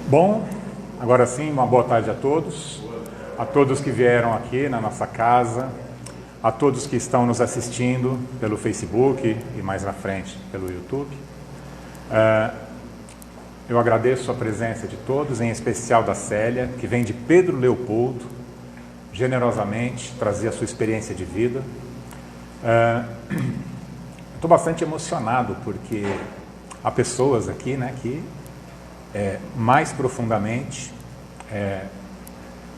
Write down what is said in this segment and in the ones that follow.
Bom, agora sim, uma boa tarde a todos que vieram aqui na nossa casa, a todos que estão nos assistindo pelo Facebook e mais na frente pelo YouTube. Eu agradeço a presença de todos, em especial da Célia, que vem de Pedro Leopoldo, generosamente trazer a sua experiência de vida. Estou bastante emocionado porque há pessoas aqui, né, que mais profundamente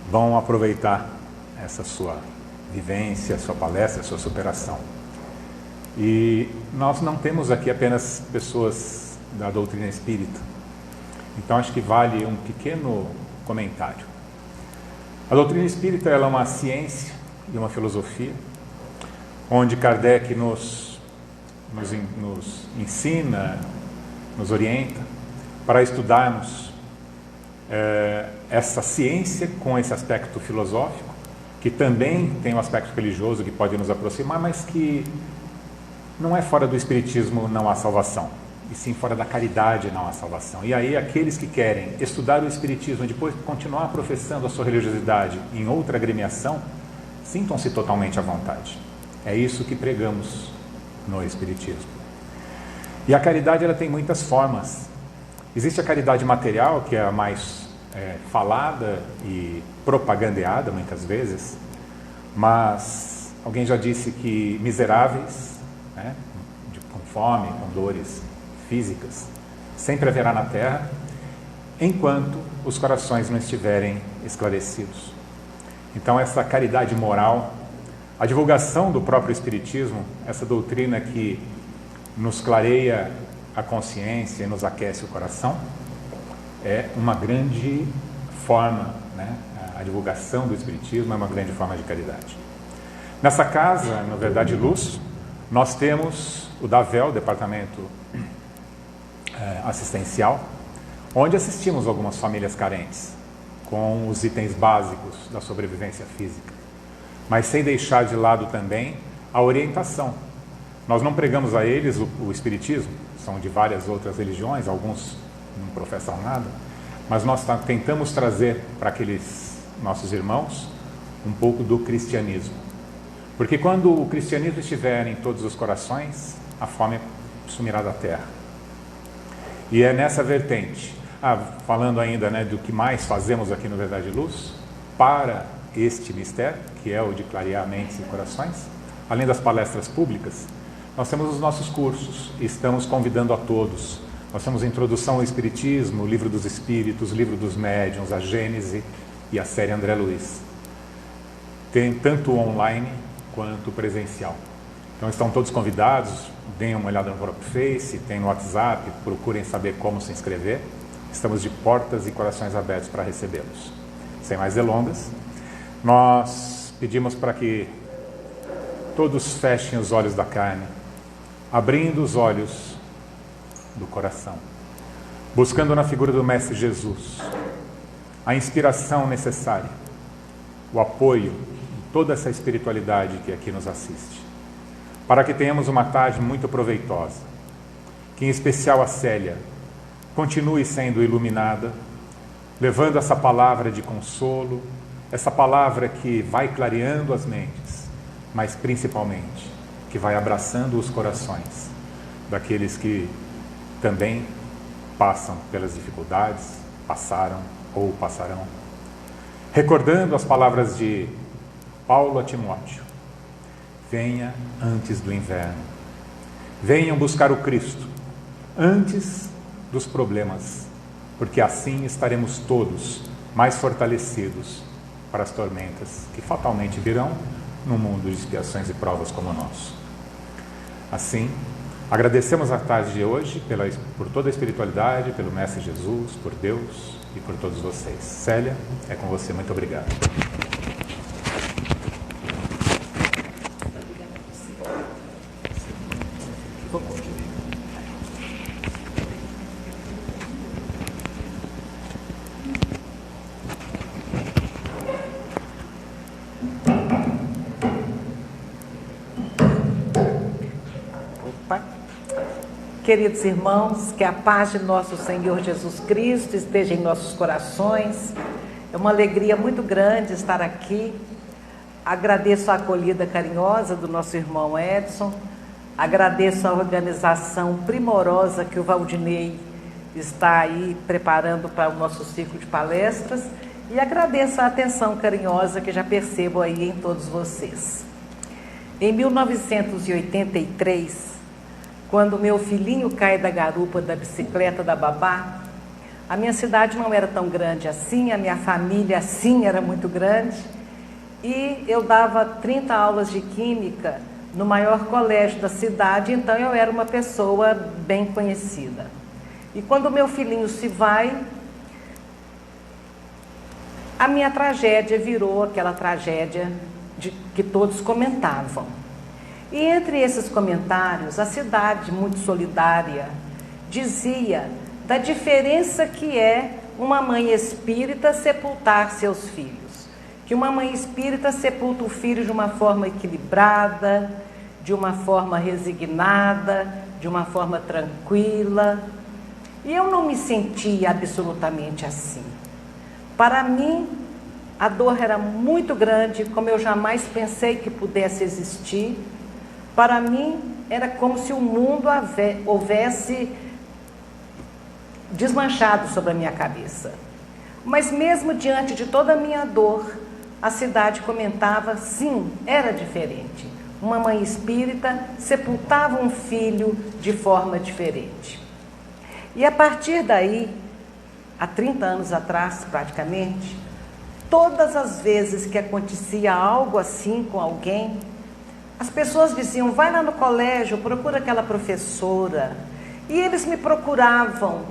vão aproveitar essa sua vivência, sua palestra, sua superação. E nós não temos aqui apenas pessoas da doutrina espírita, então acho que vale um pequeno comentário. A doutrina espírita ela é uma ciência e uma filosofia, onde Kardec nos ensina, nos orienta para estudarmos essa ciência com esse aspecto filosófico, que também tem um aspecto religioso que pode nos aproximar, mas que não é fora do espiritismo não há salvação, e sim fora da caridade não há salvação. E aí aqueles que querem estudar o espiritismo e depois continuar professando a sua religiosidade em outra agremiação, sintam-se totalmente à vontade. É isso que pregamos no espiritismo. E a caridade ela tem muitas formas. Existe a caridade material, que é a mais falada e propagandeada muitas vezes, mas alguém já disse que miseráveis, né, com fome, com dores físicas, sempre haverá na Terra, enquanto os corações não estiverem esclarecidos. Então essa caridade moral, a divulgação do próprio Espiritismo, essa doutrina que nos clareia a consciência e nos aquece o coração, é uma grande forma, né? A divulgação do Espiritismo é uma grande forma de caridade. Nessa casa, na Verdade e Luz, nós temos o DAVEL, Departamento Assistencial, onde assistimos algumas famílias carentes com os itens básicos da sobrevivência física, mas sem deixar de lado também a orientação. Nós não pregamos a eles o Espiritismo, são de várias outras religiões, alguns não professam nada, mas nós tentamos trazer para aqueles nossos irmãos um pouco do cristianismo. Porque quando o cristianismo estiver em todos os corações, a fome sumirá da terra. E é nessa vertente, falando ainda, né, do que mais fazemos aqui no Verdade e Luz, para este mistério, que é o de clarear mentes e corações, além das palestras públicas, nós temos os nossos cursos e estamos convidando a todos. Nós temos a Introdução ao Espiritismo, o Livro dos Espíritos, o Livro dos Médiuns, a Gênese e a série André Luiz. Tem tanto online quanto presencial. Então estão todos convidados, deem uma olhada no próprio Face, tem no WhatsApp, procurem saber como se inscrever. Estamos de portas e corações abertos para recebê-los. Sem mais delongas, nós pedimos para que todos fechem os olhos da carne, abrindo os olhos do coração, buscando na figura do Mestre Jesus a inspiração necessária, o apoio de toda essa espiritualidade que aqui nos assiste, para que tenhamos uma tarde muito proveitosa, que em especial a Célia continue sendo iluminada, levando essa palavra de consolo, essa palavra que vai clareando as mentes, mas principalmente que vai abraçando os corações daqueles que também passam pelas dificuldades, passaram ou passarão. Recordando as palavras de Paulo a Timóteo: venha antes do inverno, venham buscar o Cristo antes dos problemas, porque assim estaremos todos mais fortalecidos para as tormentas que fatalmente virão num mundo de expiações e provas como o nosso. Assim, agradecemos a tarde de hoje por toda a espiritualidade, pelo Mestre Jesus, por Deus e por todos vocês. Célia, é com você. Muito obrigado. queridos irmãos, que a paz de nosso Senhor Jesus Cristo esteja em nossos corações. É uma alegria muito grande estar aqui. Agradeço a acolhida carinhosa do nosso irmão Edson, agradeço a organização primorosa que o Valdinei está aí preparando para o nosso ciclo de palestras e agradeço a atenção carinhosa que já percebo aí em todos vocês. Em 1983, quando meu filhinho cai da garupa da bicicleta da babá, a minha cidade não era tão grande assim, a minha família assim era muito grande, e eu dava 30 aulas de química no maior colégio da cidade, então eu era uma pessoa bem conhecida. E quando meu filhinho se vai, a minha tragédia virou aquela tragédia que todos comentavam. E entre esses comentários, a cidade, muito solidária, dizia da diferença que é uma mãe espírita sepultar seus filhos. Que uma mãe espírita sepulta o filho de uma forma equilibrada, de uma forma resignada, de uma forma tranquila. E eu não me sentia absolutamente assim. Para mim, a dor era muito grande, como eu jamais pensei que pudesse existir. Para mim, era como se o mundo houvesse desmanchado sobre a minha cabeça. Mas mesmo diante de toda a minha dor, a cidade comentava, sim, era diferente. Uma mãe espírita sepultava um filho de forma diferente. E a partir daí, há 30 anos atrás praticamente, todas as vezes que acontecia algo assim com alguém, as pessoas diziam, vai lá no colégio, procura aquela professora. E eles me procuravam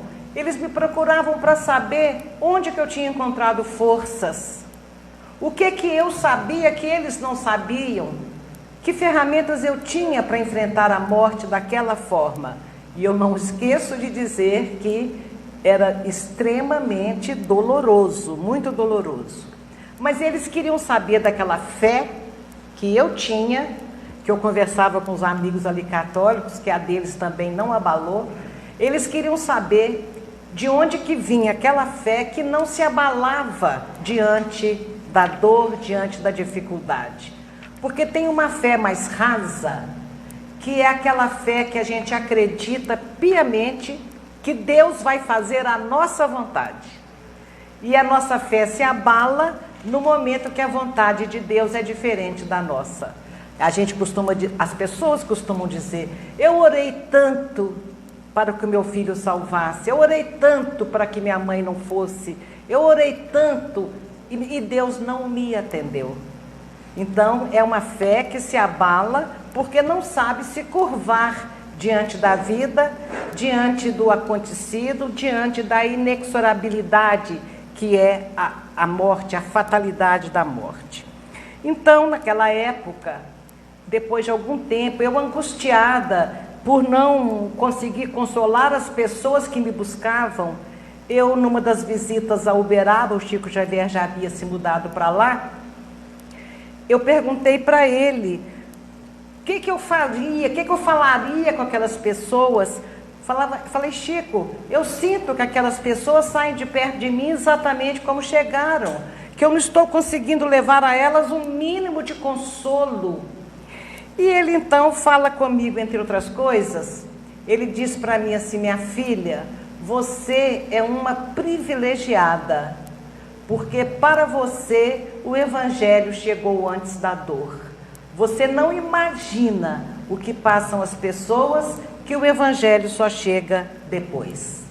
para saber onde que eu tinha encontrado forças. O que eu sabia que eles não sabiam? Que ferramentas eu tinha para enfrentar a morte daquela forma? E eu não esqueço de dizer que era extremamente doloroso, muito doloroso. Mas eles queriam saber daquela fé que eu tinha, que eu conversava com os amigos ali católicos, que a deles também não abalou. Eles queriam saber de onde que vinha aquela fé que não se abalava diante da dor, diante da dificuldade. Porque tem uma fé mais rasa, que é aquela fé que a gente acredita piamente que Deus vai fazer a nossa vontade. E a nossa fé se abala no momento que a vontade de Deus é diferente da nossa. As pessoas costumam dizer, eu orei tanto para que o meu filho salvasse, eu orei tanto para que minha mãe não fosse, eu orei tanto e Deus não me atendeu. Então, é uma fé que se abala porque não sabe se curvar diante da vida, diante do acontecido, diante da inexorabilidade que é a morte, a fatalidade da morte. Então, naquela época, depois de algum tempo, eu angustiada por não conseguir consolar as pessoas que me buscavam, eu, numa das visitas a Uberaba, o Chico Xavier já havia se mudado para lá, eu perguntei para ele o que eu faria, o que eu falaria com aquelas pessoas. Falei, Chico, eu sinto que aquelas pessoas saem de perto de mim exatamente como chegaram, que eu não estou conseguindo levar a elas um mínimo de consolo. E ele então fala comigo, entre outras coisas, ele diz para mim assim, minha filha, você é uma privilegiada, porque para você o Evangelho chegou antes da dor. Você não imagina o que passam as pessoas, que o Evangelho só chega depois.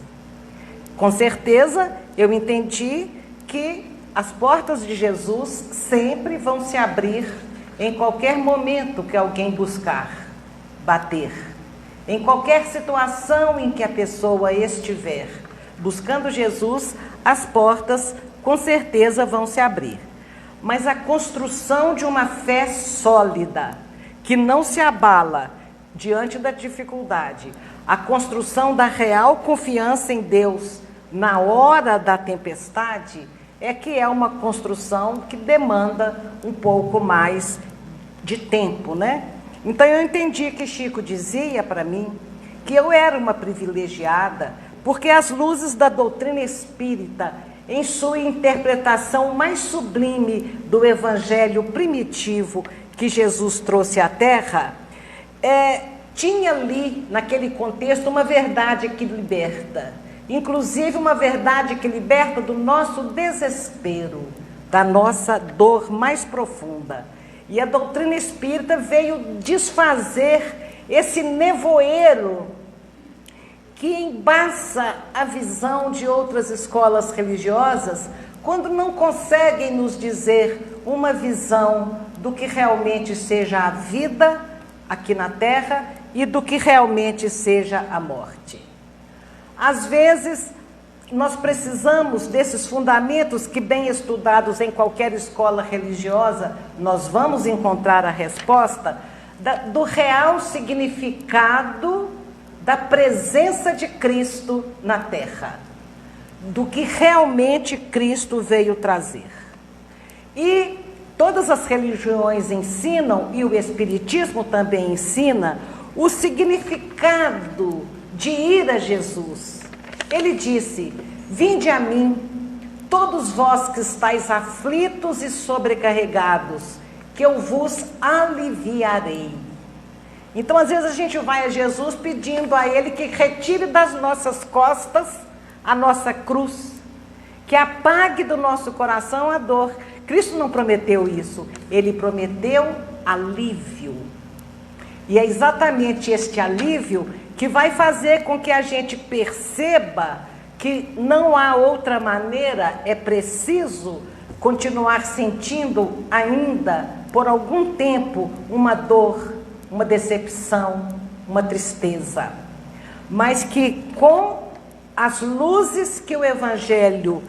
Com certeza, eu entendi que as portas de Jesus sempre vão se abrir em qualquer momento que alguém buscar, bater. Em qualquer situação em que a pessoa estiver buscando Jesus, as portas com certeza vão se abrir. Mas a construção de uma fé sólida, que não se abala diante da dificuldade, a construção da real confiança em Deus na hora da tempestade, é que é uma construção que demanda um pouco mais de tempo, né? Então eu entendi que Chico dizia para mim que eu era uma privilegiada, porque as luzes da doutrina espírita, em sua interpretação mais sublime do evangelho primitivo que Jesus trouxe à Terra, tinha ali, naquele contexto, uma verdade que liberta. Inclusive uma verdade que liberta do nosso desespero, da nossa dor mais profunda. E a doutrina espírita veio desfazer esse nevoeiro que embaça a visão de outras escolas religiosas quando não conseguem nos dizer uma visão do que realmente seja a vida aqui na Terra e do que realmente seja a morte. Às vezes, nós precisamos desses fundamentos que, bem estudados em qualquer escola religiosa, nós vamos encontrar a resposta do real significado da presença de Cristo na Terra, do que realmente Cristo veio trazer. E todas as religiões ensinam, e o Espiritismo também ensina, o significado de ir a Jesus. Ele disse: vinde a mim, todos vós que estáis aflitos e sobrecarregados, que eu vos aliviarei. Então, às vezes a gente vai a Jesus pedindo a Ele que retire das nossas costas a nossa cruz, que apague do nosso coração a dor. Cristo não prometeu isso, Ele prometeu alívio. E é exatamente este alívio que vai fazer com que a gente perceba que não há outra maneira, é preciso continuar sentindo ainda por algum tempo uma dor, uma decepção, uma tristeza, mas que com as luzes que o Evangelho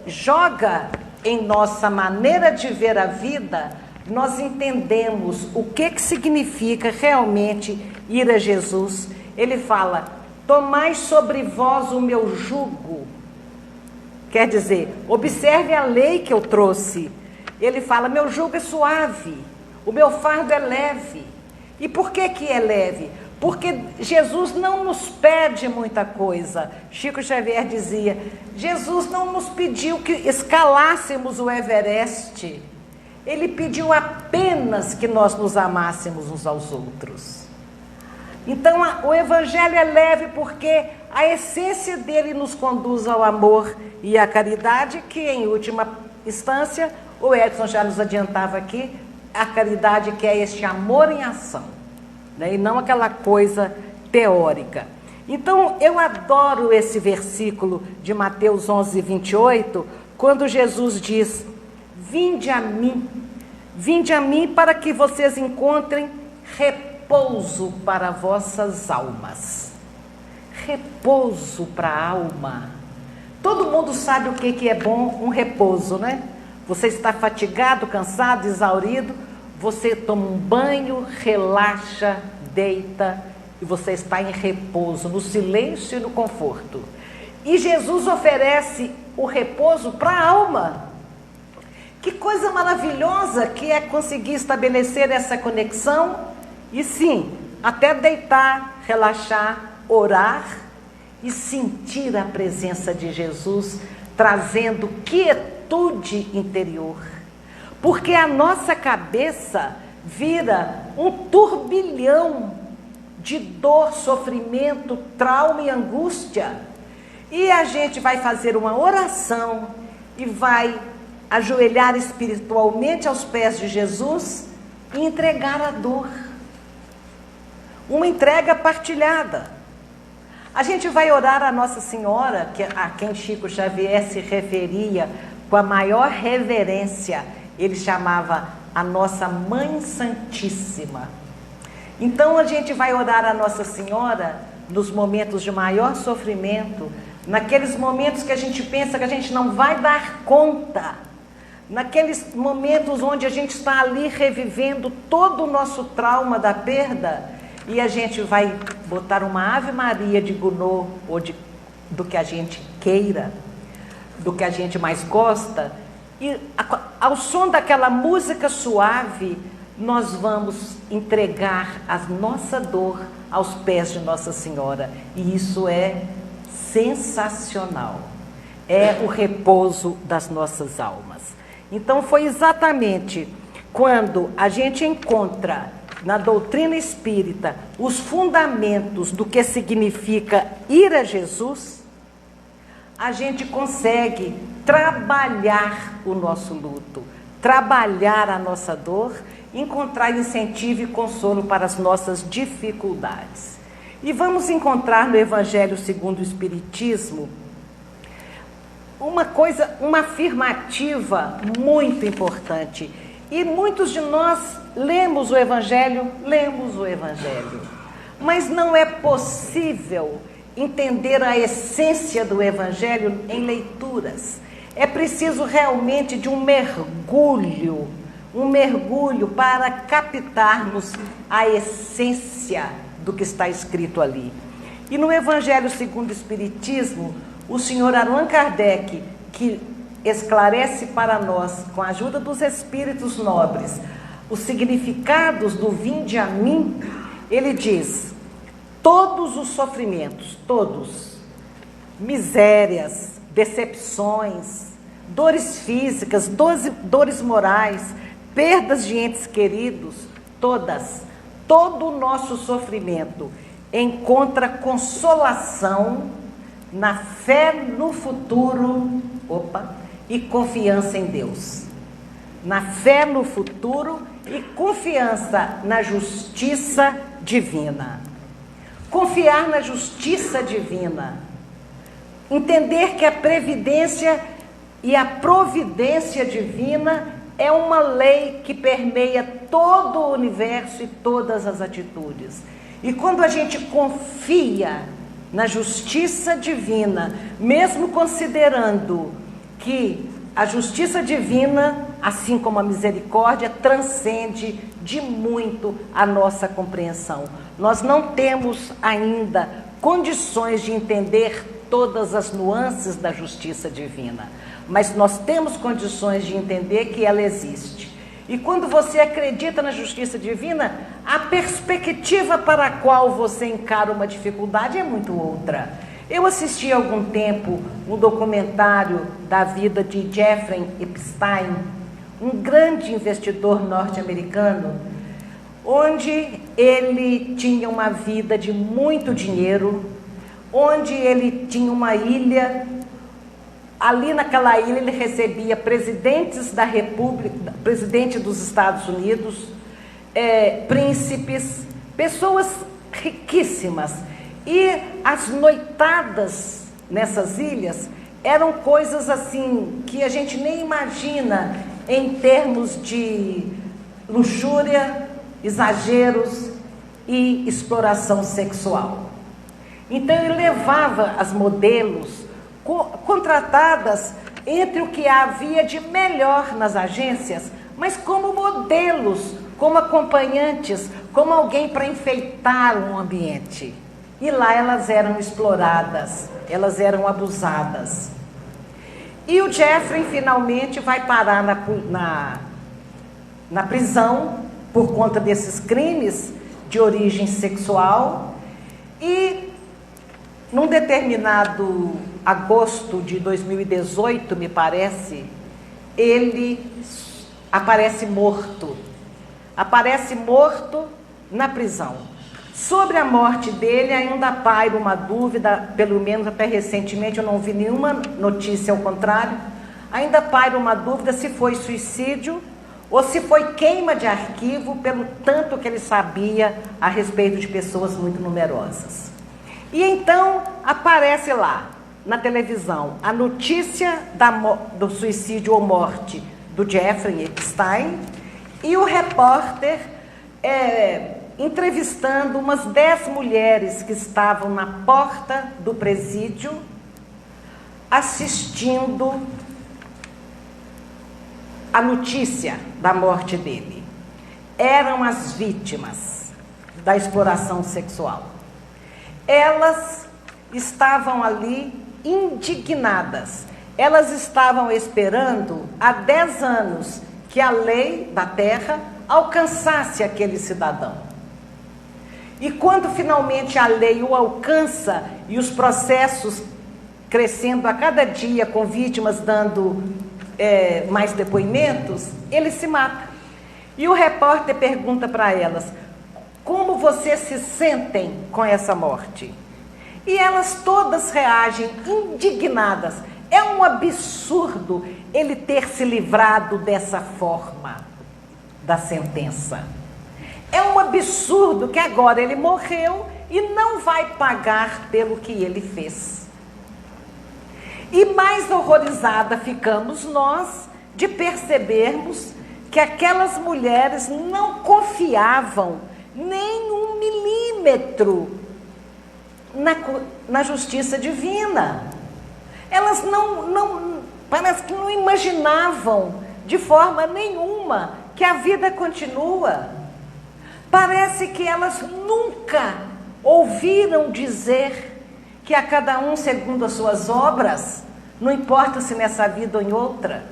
joga em nossa maneira de ver a vida, nós entendemos o que significa realmente ir a Jesus. Ele fala: tomai sobre vós o meu jugo. Quer dizer, observe a lei que eu trouxe. Ele fala: meu jugo é suave, o meu fardo é leve. E por que é leve? Porque Jesus não nos pede muita coisa. Chico Xavier dizia: Jesus não nos pediu que escalássemos o Everest. Ele pediu apenas que nós nos amássemos uns aos outros. Então, o Evangelho é leve porque a essência dele nos conduz ao amor e à caridade, que em última instância, o Edson já nos adiantava aqui, a caridade que é este amor em ação, né? E não aquela coisa teórica. Então, eu adoro esse versículo de Mateus 11, 28, quando Jesus diz: vinde a mim para que vocês encontrem repouso para vossas almas. Repouso para a alma. Todo mundo sabe o que é bom um repouso, né? Você está fatigado, cansado, exaurido, você toma um banho, relaxa, deita e você está em repouso, no silêncio e no conforto. E Jesus oferece o repouso para a alma. Que coisa maravilhosa que é conseguir estabelecer essa conexão e sim, até deitar, relaxar, orar e sentir a presença de Jesus trazendo quietude interior. Porque a nossa cabeça vira um turbilhão de dor, sofrimento, trauma e angústia. E a gente vai fazer uma oração e vai ajoelhar espiritualmente aos pés de Jesus e entregar a dor. Uma entrega partilhada. A gente vai orar a Nossa Senhora, a quem Chico Xavier se referia com a maior reverência. Ele chamava a nossa Mãe Santíssima. Então a gente vai orar a Nossa Senhora nos momentos de maior sofrimento, naqueles momentos que a gente pensa que a gente não vai dar conta, naqueles momentos onde a gente está ali revivendo todo o nosso trauma da perda, e a gente vai botar uma Ave Maria de Gounod, ou do que a gente queira, do que a gente mais gosta, e ao som daquela música suave, nós vamos entregar a nossa dor aos pés de Nossa Senhora. E isso é sensacional. É o repouso das nossas almas. Então foi exatamente quando a gente encontra na doutrina espírita os fundamentos do que significa ir a Jesus, a gente consegue trabalhar o nosso luto, trabalhar a nossa dor, encontrar incentivo e consolo para as nossas dificuldades. E vamos encontrar no Evangelho segundo o Espiritismo uma afirmativa muito importante. E muitos de nós lemos o Evangelho, mas não é possível entender a essência do Evangelho em leituras. É preciso realmente de um mergulho para captarmos a essência do que está escrito ali. E no Evangelho segundo o Espiritismo, o senhor Allan Kardec, que esclarece para nós, com a ajuda dos espíritos nobres, os significados do vinde a mim, ele diz: todos os sofrimentos, todos, misérias, decepções, dores físicas, dores morais, perdas de entes queridos, todo o nosso sofrimento encontra consolação na fé no futuro, e confiança em Deus. Na fé no futuro e confiança na justiça divina. Confiar na justiça divina. Entender que a previdência e a providência divina é uma lei que permeia todo o universo e todas as atitudes. E quando a gente confia na justiça divina, mesmo considerando que a justiça divina, assim como a misericórdia, transcende de muito a nossa compreensão. Nós não temos ainda condições de entender todas as nuances da justiça divina, mas nós temos condições de entender que ela existe. E quando você acredita na justiça divina, a perspectiva para a qual você encara uma dificuldade é muito outra. Eu assisti há algum tempo um documentário da vida de Jeffrey Epstein, um grande investidor norte-americano, onde ele tinha uma vida de muito dinheiro, onde ele tinha uma ilha. Ali naquela ilha ele recebia presidentes da República, presidente dos Estados Unidos, príncipes, pessoas riquíssimas. E as noitadas nessas ilhas eram coisas assim que a gente nem imagina em termos de luxúria, exageros e exploração sexual. Então ele levava as modelos contratadas entre o que havia de melhor nas agências, mas como modelos, como acompanhantes, como alguém para enfeitar um ambiente. E lá elas eram exploradas, elas eram abusadas. E o Jeffrey finalmente vai parar na prisão por conta desses crimes de origem sexual. E num determinado agosto de 2018, me parece, ele aparece morto na prisão. Sobre a morte dele ainda paira uma dúvida, pelo menos até recentemente eu não vi nenhuma notícia ao contrário, ainda paira uma dúvida se foi suicídio ou se foi queima de arquivo, pelo tanto que ele sabia a respeito de pessoas muito numerosas. E então aparece lá na televisão a notícia do suicídio ou morte do Jeffrey Epstein, e o repórter entrevistando umas 10 mulheres que estavam na porta do presídio assistindo a notícia da morte dele. Eram as vítimas da exploração sexual. Elas estavam ali indignadas. Elas estavam esperando há 10 anos que a lei da terra alcançasse aquele cidadão. E quando finalmente a lei o alcança e os processos crescendo a cada dia, com vítimas dando mais depoimentos, ele se mata. E o repórter pergunta para elas: como vocês se sentem com essa morte? E elas todas reagem indignadas. É um absurdo ele ter se livrado dessa forma da sentença. É um absurdo que agora ele morreu e não vai pagar pelo que ele fez. E mais horrorizada ficamos nós de percebermos que aquelas mulheres não confiavam nem um milímetro na justiça divina. Elas parece que não imaginavam de forma nenhuma que a vida continua. Parece que elas nunca ouviram dizer que a cada um segundo as suas obras, não importa se nessa vida ou em outra.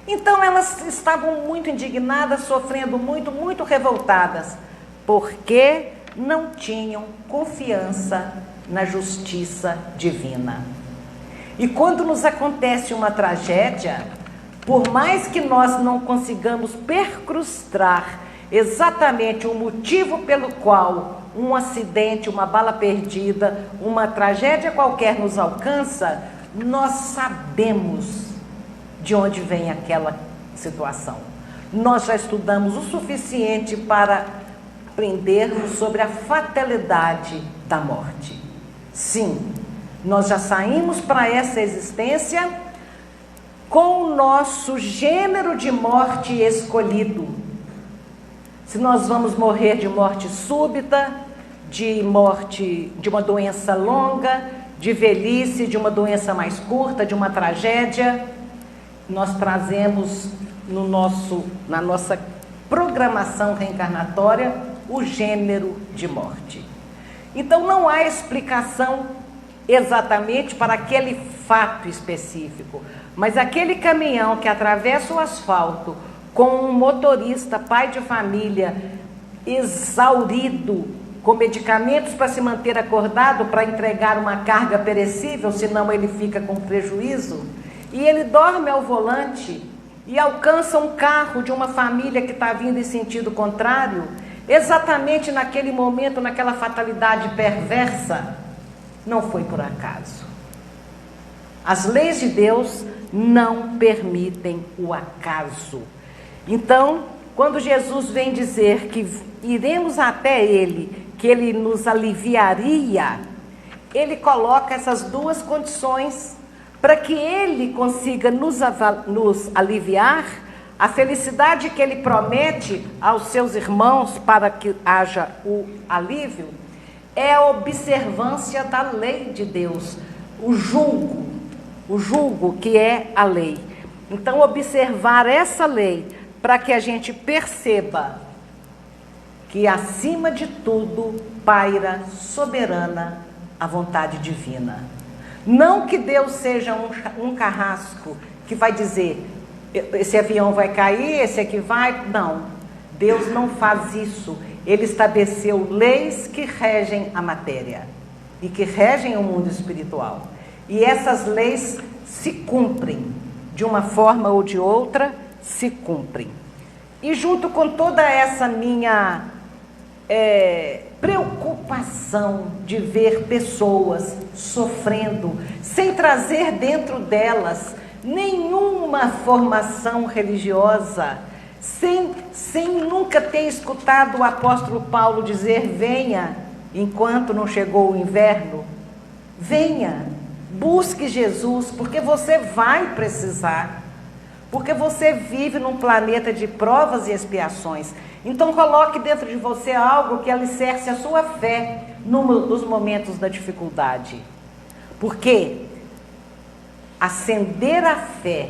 Então elas estavam muito indignadas, sofrendo muito, muito revoltadas, porque não tinham confiança na justiça divina. E quando nos acontece uma tragédia, por mais que nós não consigamos percrustar exatamente o motivo pelo qual um acidente, uma bala perdida, uma tragédia qualquer nos alcança, nós sabemos de onde vem aquela situação. Nós já estudamos o suficiente para aprendermos sobre a fatalidade da morte. Sim, nós já saímos para essa existência com o nosso gênero de morte escolhido. Se nós vamos morrer de morte súbita, de morte de uma doença longa, de velhice, de uma doença mais curta, de uma tragédia, nós trazemos na nossa programação reencarnatória o gênero de morte. Então não há explicação exatamente para aquele fato específico, mas aquele caminhão que atravessa o asfalto com um motorista, pai de família, exaurido, com medicamentos para se manter acordado, para entregar uma carga perecível, senão ele fica com prejuízo, e ele dorme ao volante e alcança um carro de uma família que está vindo em sentido contrário, exatamente naquele momento, naquela fatalidade perversa, não foi por acaso. As leis de Deus não permitem o acaso. Então, quando Jesus vem dizer que iremos até Ele, que Ele nos aliviaria, Ele coloca essas duas condições para que Ele consiga nos aliviar. A felicidade que Ele promete aos seus irmãos para que haja o alívio é a observância da lei de Deus, o julgo que é a lei. Então, observar essa lei para que a gente perceba que acima de tudo paira soberana a vontade divina. Não que Deus seja um carrasco que vai dizer: esse avião vai cair, esse aqui vai. Não, Deus não faz isso. Ele estabeleceu leis que regem a matéria e que regem o mundo espiritual. E essas leis se cumprem, de uma forma ou de outra, se cumprem. E junto com toda essa minha preocupação de ver pessoas sofrendo, sem trazer dentro delas nenhuma formação religiosa, sem nunca ter escutado o apóstolo Paulo dizer: venha, enquanto não chegou o inverno, venha, busque Jesus, porque você vai precisar, porque você vive num planeta de provas e expiações. Então coloque dentro de você algo que alicerce a sua fé nos momentos da dificuldade, porque acender a fé,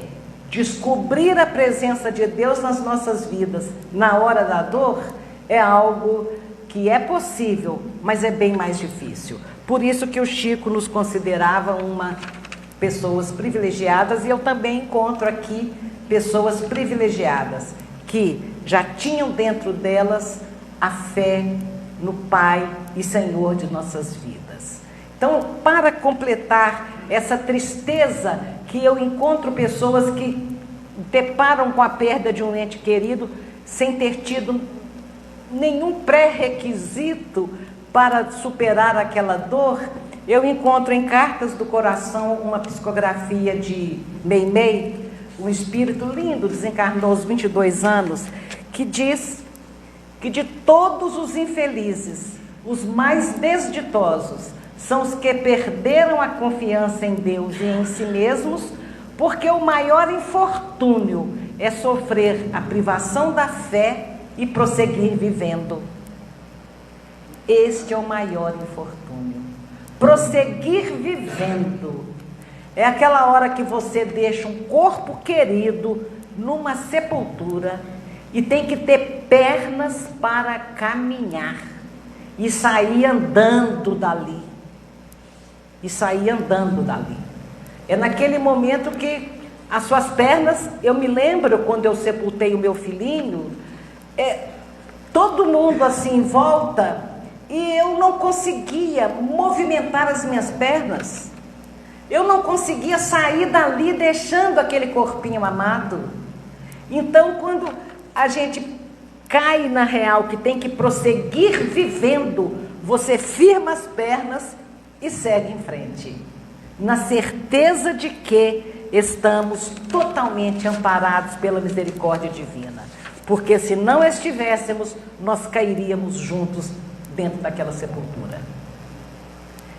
descobrir a presença de Deus nas nossas vidas na hora da dor, é algo que é possível, mas é bem mais difícil. Por isso que o Chico nos considerava pessoas privilegiadas, e eu também encontro aqui pessoas privilegiadas que já tinham dentro delas a fé no Pai e Senhor de nossas vidas. Então, para completar essa tristeza que eu encontro pessoas que deparam com a perda de um ente querido sem ter tido nenhum pré-requisito para superar aquela dor, eu encontro em Cartas do Coração uma psicografia de Meimei, um espírito lindo, desencarnou aos 22 anos, que diz que de todos os infelizes, os mais desditosos são os que perderam a confiança em Deus e em si mesmos, porque o maior infortúnio é sofrer a privação da fé e prosseguir vivendo. Este é o maior infortúnio. Prosseguir vivendo é aquela hora que você deixa um corpo querido numa sepultura e tem que ter pernas para caminhar e sair andando dali. É naquele momento que as suas pernas, eu me lembro quando eu sepultei o meu filhinho, todo mundo assim em volta, e eu não conseguia movimentar as minhas pernas. Eu não conseguia sair dali deixando aquele corpinho amado. Então, quando a gente cai na real que tem que prosseguir vivendo, você firma as pernas e segue em frente, na certeza de que estamos totalmente amparados pela misericórdia divina, porque se não estivéssemos, nós cairíamos juntos dentro daquela sepultura.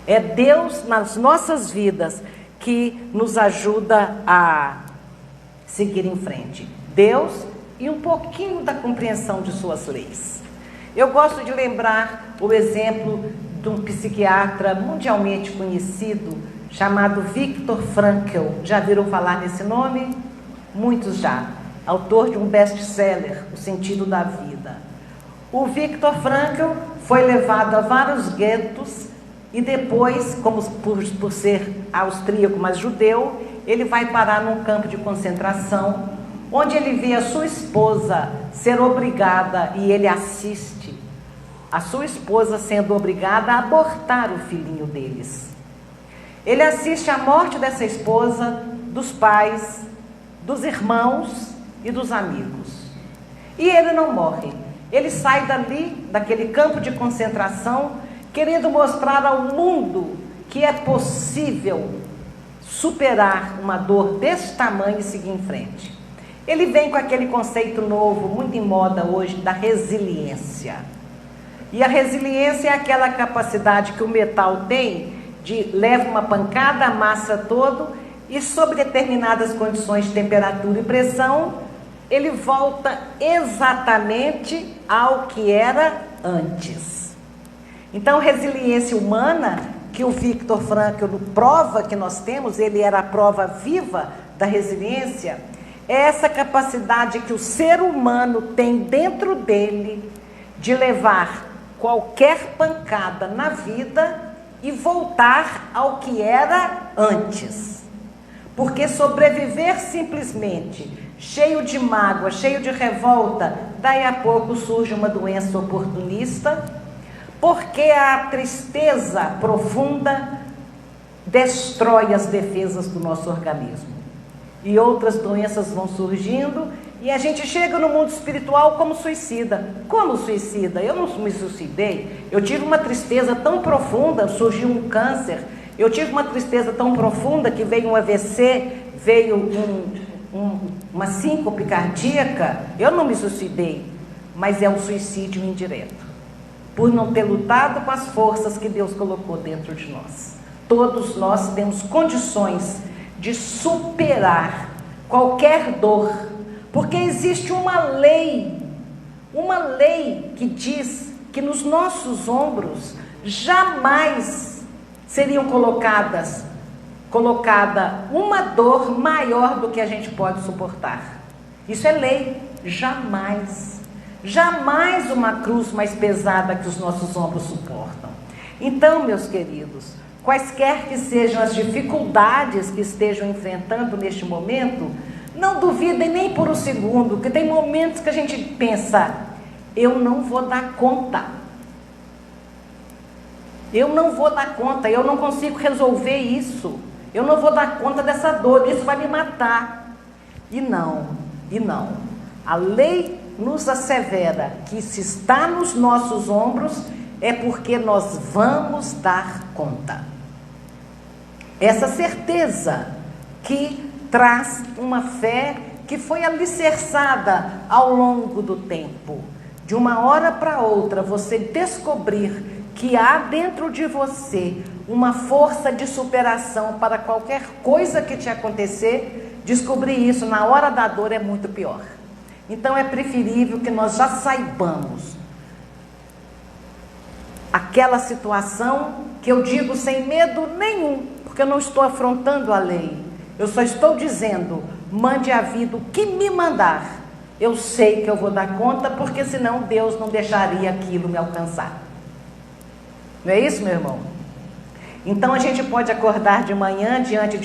É Deus nas nossas vidas que nos ajuda a seguir em frente. Deus e um pouquinho da compreensão de suas leis. Eu gosto de lembrar o exemplo de um psiquiatra mundialmente conhecido, chamado Viktor Frankl. Já viram falar nesse nome? Muitos já. Autor de um best-seller, O Sentido da Vida. O Viktor Frankl foi levado a vários guetos e depois, como por ser austríaco, mas judeu, ele vai parar num campo de concentração, onde ele vê a sua esposa ser obrigada, e ele assiste a sua esposa sendo obrigada a abortar o filhinho deles. Ele assiste a morte dessa esposa, dos pais, dos irmãos e dos amigos. E ele não morre. Ele sai dali, daquele campo de concentração, querendo mostrar ao mundo que é possível superar uma dor desse tamanho e seguir em frente. Ele vem com aquele conceito novo, muito em moda hoje, da resiliência. E a resiliência é aquela capacidade que o metal tem de leva uma pancada, amassa todo e sob determinadas condições de temperatura e pressão, ele volta exatamente ao que era antes. Então, resiliência humana, que o Viktor Frankl prova que nós temos, ele era a prova viva da resiliência, é essa capacidade que o ser humano tem dentro dele de levar qualquer pancada na vida e voltar ao que era antes. Porque sobreviver simplesmente cheio de mágoa, cheio de revolta, daí a pouco surge uma doença oportunista, porque a tristeza profunda destrói as defesas do nosso organismo. E outras doenças vão surgindo e a gente chega no mundo espiritual como suicida. Como suicida? Eu não me suicidei. Eu tive uma tristeza tão profunda, surgiu um câncer. Eu tive uma tristeza tão profunda que veio um AVC, veio uma síncope cardíaca. Eu não me suicidei, mas é um suicídio indireto, por não ter lutado com as forças que Deus colocou dentro de nós. Todos nós temos condições de superar qualquer dor, porque existe uma lei que diz que nos nossos ombros jamais seriam colocada uma dor maior do que a gente pode suportar. Isso é lei, jamais. Jamais uma cruz mais pesada que os nossos ombros suportam. Então, meus queridos, quaisquer que sejam as dificuldades que estejam enfrentando neste momento, não duvidem nem por um segundo, que tem momentos que a gente pensa, eu não vou dar conta. Eu não vou dar conta, eu não consigo resolver isso. Eu não vou dar conta dessa dor, isso vai me matar. E não. A lei nos assevera que se está nos nossos ombros é porque nós vamos dar conta. Essa certeza que traz uma fé que foi alicerçada ao longo do tempo. De uma hora para outra, você descobrir que há dentro de você uma força de superação para qualquer coisa que te acontecer, descobrir isso na hora da dor é muito pior. Então é preferível que nós já saibamos aquela situação que eu digo sem medo nenhum, porque eu não estou afrontando a lei. Eu só estou dizendo, mande a vida o que me mandar. Eu sei que eu vou dar conta, porque senão Deus não deixaria aquilo me alcançar. Não é isso, meu irmão? Então a gente pode acordar de manhã diante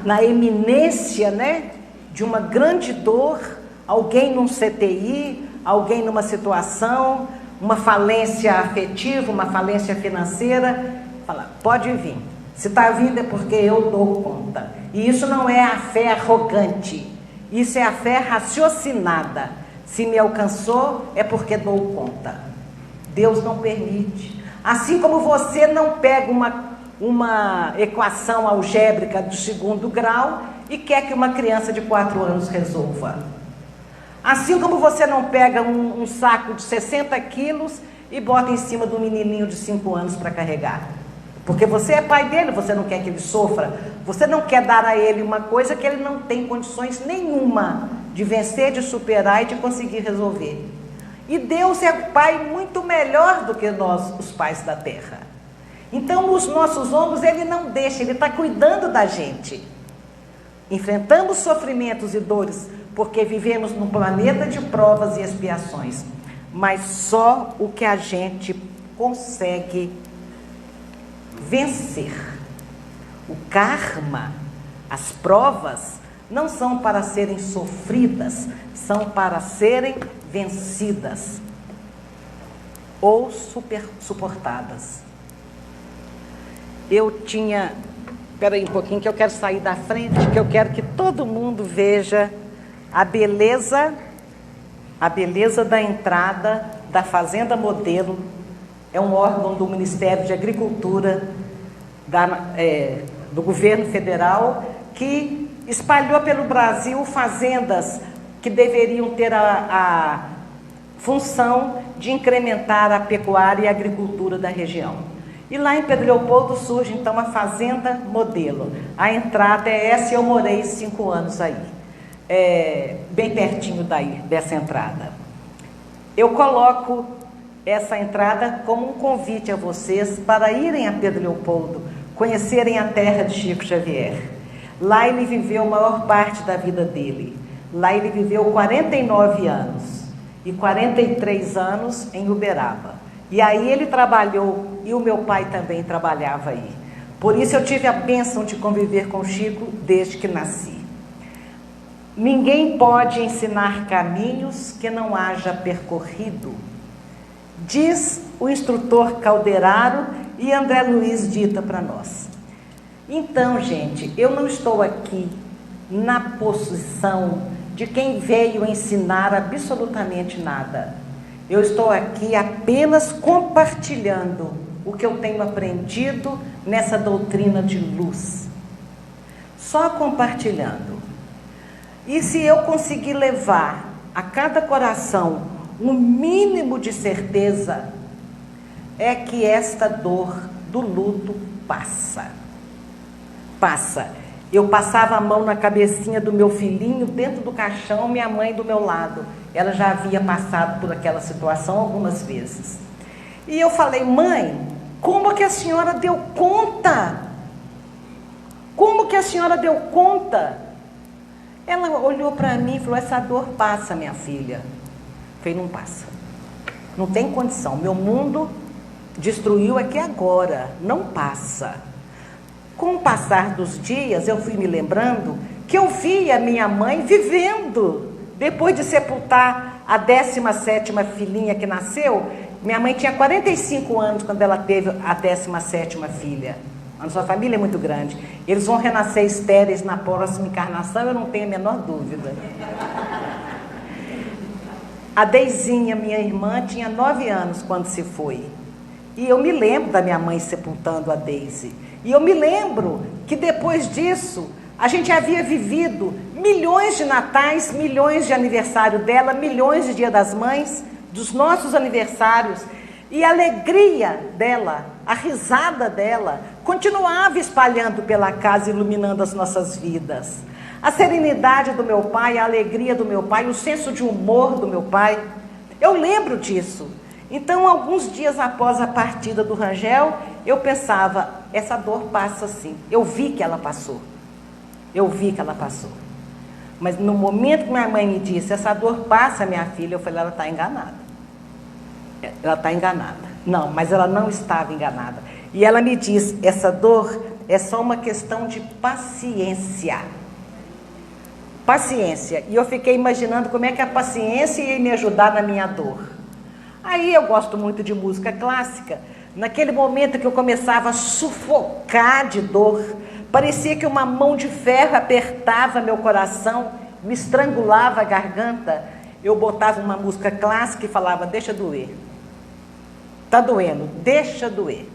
na eminência, né, de uma grande dor, alguém num CTI, alguém numa situação, uma falência afetiva, uma falência financeira, fala, pode vir. Se está vindo é porque eu dou conta. E isso não é a fé arrogante, isso é a fé raciocinada. Se me alcançou é porque dou conta. Deus não permite. Assim como você não pega uma equação algébrica do 2º grau e quer que uma criança de 4 anos resolva. Assim como você não pega um saco de 60 quilos e bota em cima do menininho de 5 anos para carregar. Porque você é pai dele, você não quer que ele sofra, você não quer dar a ele uma coisa que ele não tem condições nenhuma de vencer, de superar e de conseguir resolver. E Deus é um pai muito melhor do que nós, os pais da terra. Então, nos nossos ombros, Ele não deixa, Ele está cuidando da gente. Enfrentamos sofrimentos e dores, porque vivemos num planeta de provas e expiações. Mas só o que a gente consegue vencer. O karma, as provas, não são para serem sofridas, são para serem vencidas ou suportadas. Espera aí um pouquinho que eu quero sair da frente, que eu quero que todo mundo veja a beleza da entrada da Fazenda Modelo. É um órgão do Ministério de Agricultura do governo federal que espalhou pelo Brasil fazendas que deveriam ter a função de incrementar a pecuária e a agricultura da região. E lá em Pedro Leopoldo surge então a Fazenda Modelo. A entrada é essa e eu morei 5 anos aí, bem pertinho dessa entrada. Eu coloco essa entrada como um convite a vocês para irem a Pedro Leopoldo, conhecerem a terra de Chico Xavier. Lá ele viveu a maior parte da vida dele. Lá ele viveu 49 anos e 43 anos em Uberaba. E aí ele trabalhou, e o meu pai também trabalhava aí. Por isso eu tive a bênção de conviver com Chico desde que nasci. Ninguém pode ensinar caminhos que não haja percorrido, diz o instrutor Calderaro, e André Luiz dita para nós. Então, gente, eu não estou aqui na posição de quem veio ensinar absolutamente nada. Eu estou aqui apenas compartilhando o que eu tenho aprendido nessa doutrina de luz. Só compartilhando. E se eu conseguir levar a cada coração um mínimo de certeza, é que esta dor do luto passa. Passa. Eu passava a mão na cabecinha do meu filhinho, dentro do caixão, minha mãe do meu lado. Ela já havia passado por aquela situação algumas vezes. E eu falei, mãe, como que a senhora deu conta? Como que a senhora deu conta? Ela olhou para mim e falou, essa dor passa, minha filha. Eu falei, não passa. Não tem condição. Meu mundo destruiu aqui agora. Não passa. Com o passar dos dias, eu fui me lembrando que eu vi a minha mãe vivendo. Depois de sepultar a 17ª filhinha que nasceu, Minha mãe tinha 45 anos quando ela teve a 17ª filha. A nossa família é muito grande. Eles vão renascer estéreis na próxima encarnação, eu não tenho a menor dúvida. A Deizinha, minha irmã, tinha 9 anos quando se foi. E eu me lembro da minha mãe sepultando a Deise. E eu me lembro que depois disso, a gente havia vivido milhões de natais, milhões de aniversário dela, milhões de Dia das Mães, dos nossos aniversários. E a alegria dela, a risada dela, continuava espalhando pela casa, iluminando as nossas vidas. A serenidade do meu pai, a alegria do meu pai, o senso de humor do meu pai. Eu lembro disso. Então, alguns dias após a partida do Rangel, eu pensava, essa dor passa sim. Eu vi que ela passou. Eu vi que ela passou. Mas no momento que minha mãe me disse, essa dor passa, minha filha, eu falei, ela está enganada. Ela está enganada. Não, mas ela não estava enganada. E ela me disse, essa dor é só uma questão de paciência. Paciência. E eu fiquei imaginando como é que a paciência ia me ajudar na minha dor. Aí eu gosto muito de música clássica. Naquele momento que eu começava a sufocar de dor, parecia que uma mão de ferro apertava meu coração, me estrangulava a garganta. Eu botava uma música clássica e falava, deixa doer. Tá doendo, deixa doer.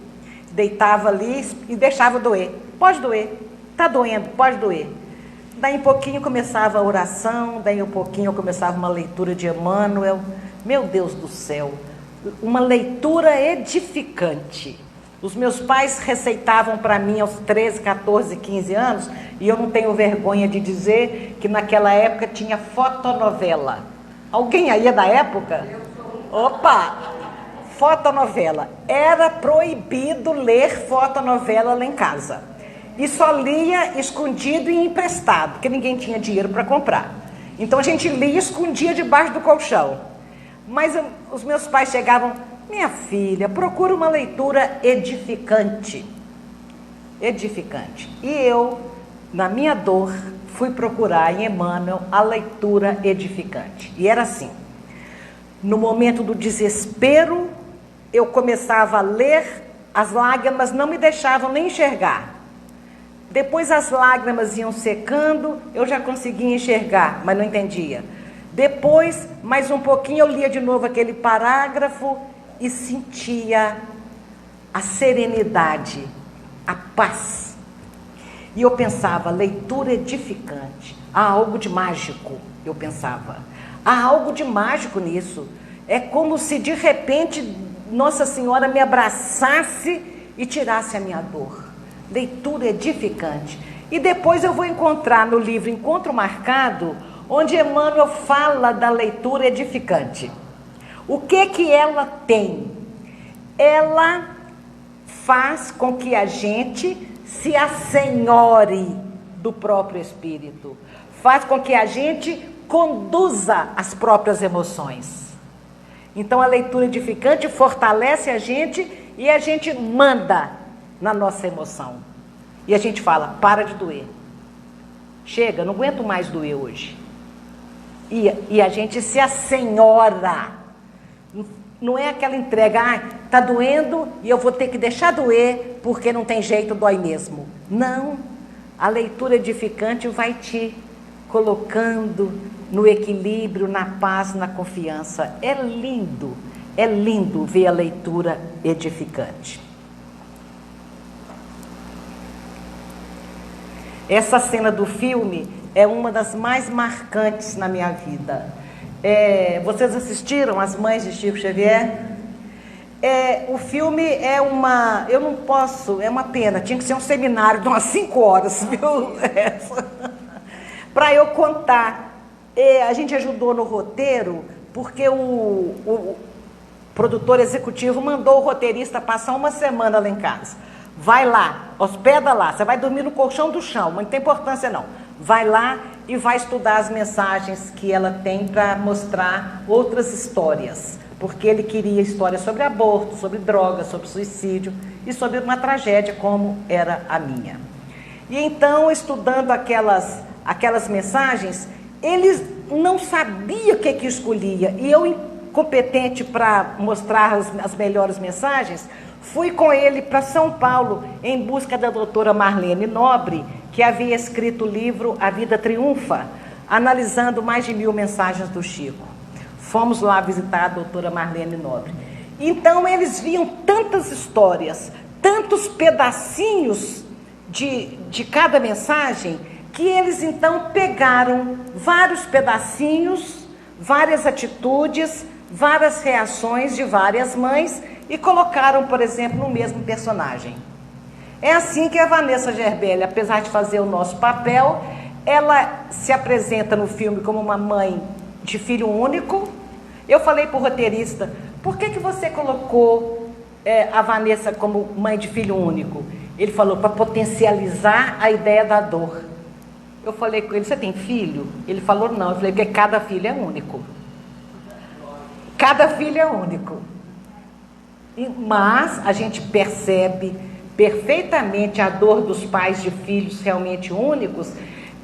Deitava ali e deixava doer. Pode doer. Tá doendo, pode doer. Daí um pouquinho começava a oração, daí um pouquinho eu começava uma leitura de Emmanuel. Meu Deus do céu, uma leitura edificante. Os meus pais receitavam para mim aos 13, 14, 15 anos, e eu não tenho vergonha de dizer que naquela época tinha fotonovela. Alguém aí é da época? Opa! Fotonovela. Era proibido ler fotonovela lá em casa. E só lia escondido e emprestado, porque ninguém tinha dinheiro para comprar. Então a gente lia e escondia debaixo do colchão. Mas os meus pais chegavam, minha filha, procura uma leitura edificante. Edificante. E eu, na minha dor, fui procurar em Emmanuel a leitura edificante. E era assim, no momento do desespero, eu começava a ler, as lágrimas não me deixavam nem enxergar. Depois as lágrimas iam secando, eu já conseguia enxergar, mas não entendia. Depois, mais um pouquinho, eu lia de novo aquele parágrafo e sentia a serenidade, a paz. E eu pensava, leitura edificante, há algo de mágico, eu pensava. Há algo de mágico nisso. É como se de repente Nossa Senhora me abraçasse e tirasse a minha dor. Leitura edificante. E depois eu vou encontrar no livro Encontro Marcado, onde Emmanuel fala da leitura edificante. O que ela tem? Ela faz com que a gente se assenhore do próprio espírito. Faz com que a gente conduza as próprias emoções. Então a leitura edificante fortalece a gente e a gente manda na nossa emoção. E a gente fala, para de doer. Chega, não aguento mais doer hoje. E a gente se assenhora. Não é aquela entrega, tá doendo e eu vou ter que deixar doer porque não tem jeito, dói mesmo. Não, a leitura edificante vai te colocando no equilíbrio, na paz, na confiança. É lindo ver a leitura edificante. Essa cena do filme é uma das mais marcantes na minha vida. Vocês assistiram As Mães de Chico Xavier? O filme é uma... Eu não posso, é uma pena. Tinha que ser um seminário de umas 5 horas, viu? Para eu contar. A gente ajudou no roteiro, porque o produtor executivo mandou o roteirista passar uma semana lá em casa. Vai lá, hospeda lá, você vai dormir no colchão do chão, não tem importância não. Vai lá e vai estudar as mensagens que ela tem para mostrar outras histórias. Porque ele queria histórias sobre aborto, sobre drogas, sobre suicídio e sobre uma tragédia como era a minha. E então, estudando aquelas mensagens, eles não sabiam o que escolhia. E eu competente para mostrar as melhores mensagens, fui com ele para São Paulo em busca da doutora Marlene Nobre, que havia escrito o livro A Vida Triunfa, analisando mais de 1000 mensagens do Chico. Fomos lá visitar a doutora Marlene Nobre. Então eles viam tantas histórias, tantos pedacinhos de cada mensagem, que eles então pegaram vários pedacinhos, várias atitudes, várias reações de várias mães e colocaram, por exemplo, no mesmo personagem. É assim que a Vanessa Gerbelli, apesar de fazer o nosso papel, ela se apresenta no filme como uma mãe de filho único. Eu falei para o roteirista, por que você colocou a Vanessa como mãe de filho único? Ele falou, para potencializar a ideia da dor. Eu falei com ele, você tem filho? Ele falou, não. Eu falei, porque cada filho é único. Cada filho é único. Mas a gente percebe perfeitamente a dor dos pais de filhos realmente únicos,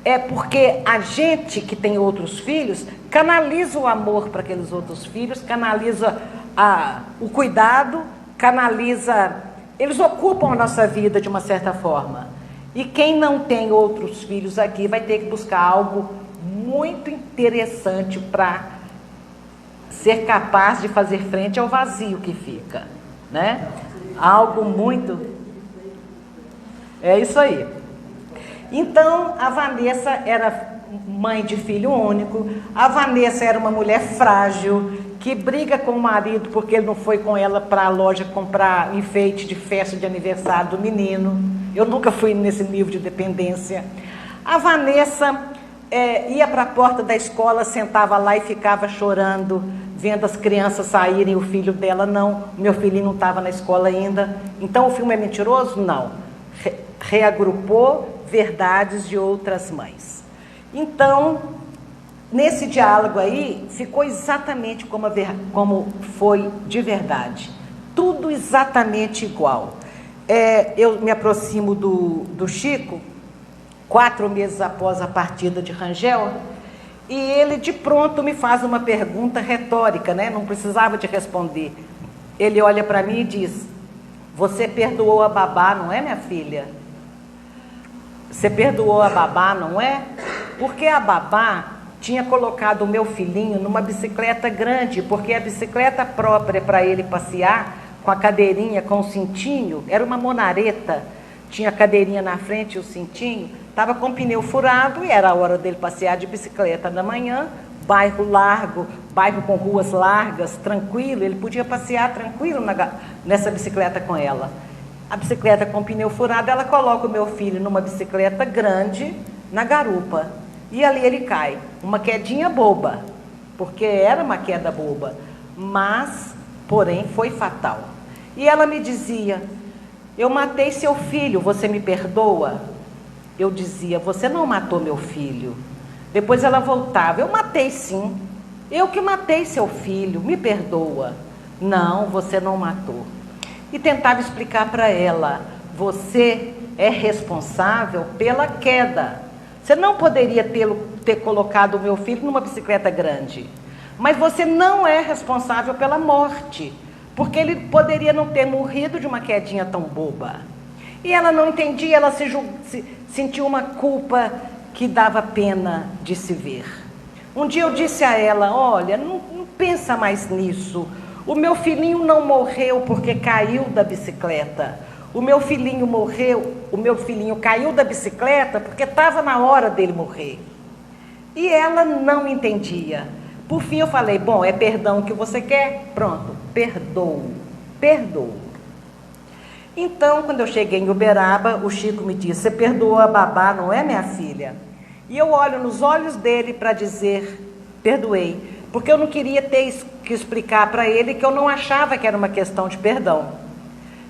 é porque a gente que tem outros filhos canaliza o amor para aqueles outros filhos, canaliza o cuidado, canaliza... Eles ocupam a nossa vida de uma certa forma. E quem não tem outros filhos aqui vai ter que buscar algo muito interessante para ser capaz de fazer frente ao vazio que fica, né? Algo muito... É isso aí. Então, a Vanessa era mãe de filho único, a Vanessa era uma mulher frágil, que briga com o marido porque ele não foi com ela para a loja comprar enfeite de festa de aniversário do menino. Eu nunca fui nesse nível de dependência. A Vanessa ia para a porta da escola, sentava lá e ficava chorando, vendo as crianças saírem, o filho dela não, meu filhinho não estava na escola ainda. Então o filme é mentiroso? Não. Reagrupou verdades de outras mães. Então, nesse diálogo aí, ficou exatamente como foi de verdade. Tudo exatamente igual. Eu me aproximo do Chico, 4 meses após a partida de Rangel, e ele de pronto me faz uma pergunta retórica, né? Não precisava de responder. Ele olha para mim e diz, você perdoou a babá, não é, minha filha? Você perdoou a babá, não é? Porque a babá tinha colocado o meu filhinho numa bicicleta grande, porque a bicicleta própria para ele passear, com a cadeirinha, com o cintinho, era uma monareta, tinha a cadeirinha na frente e o cintinho, estava com o pneu furado e era a hora dele passear de bicicleta na manhã, bairro largo, bairro com ruas largas, tranquilo, ele podia passear tranquilo nessa bicicleta com ela. A bicicleta com o pneu furado, ela coloca o meu filho numa bicicleta grande, na garupa, e ali ele cai, uma quedinha boba, porque era uma queda boba, mas, porém, foi fatal. E ela me dizia, eu matei seu filho, você me perdoa? Eu dizia, você não matou meu filho. Depois ela voltava, eu matei sim, eu que matei seu filho, me perdoa. Não, você não matou. E tentava explicar para ela, você é responsável pela queda. Você não poderia ter colocado o meu filho numa bicicleta grande, mas você não é responsável pela morte, porque ele poderia não ter morrido de uma quedinha tão boba. E ela não entendia, ela sentiu uma culpa que dava pena de se ver. Um dia eu disse a ela, olha, não pensa mais nisso. O meu filhinho não morreu porque caiu da bicicleta. O meu filhinho caiu da bicicleta porque estava na hora dele morrer. E ela não entendia. Por fim eu falei, bom, é perdão que você quer? Pronto, perdoo. Então, quando eu cheguei em Uberaba, o Chico me disse, você perdoou a babá, não é, minha filha? E eu olho nos olhos dele para dizer, perdoei. Porque eu não queria ter que explicar para ele que eu não achava que era uma questão de perdão.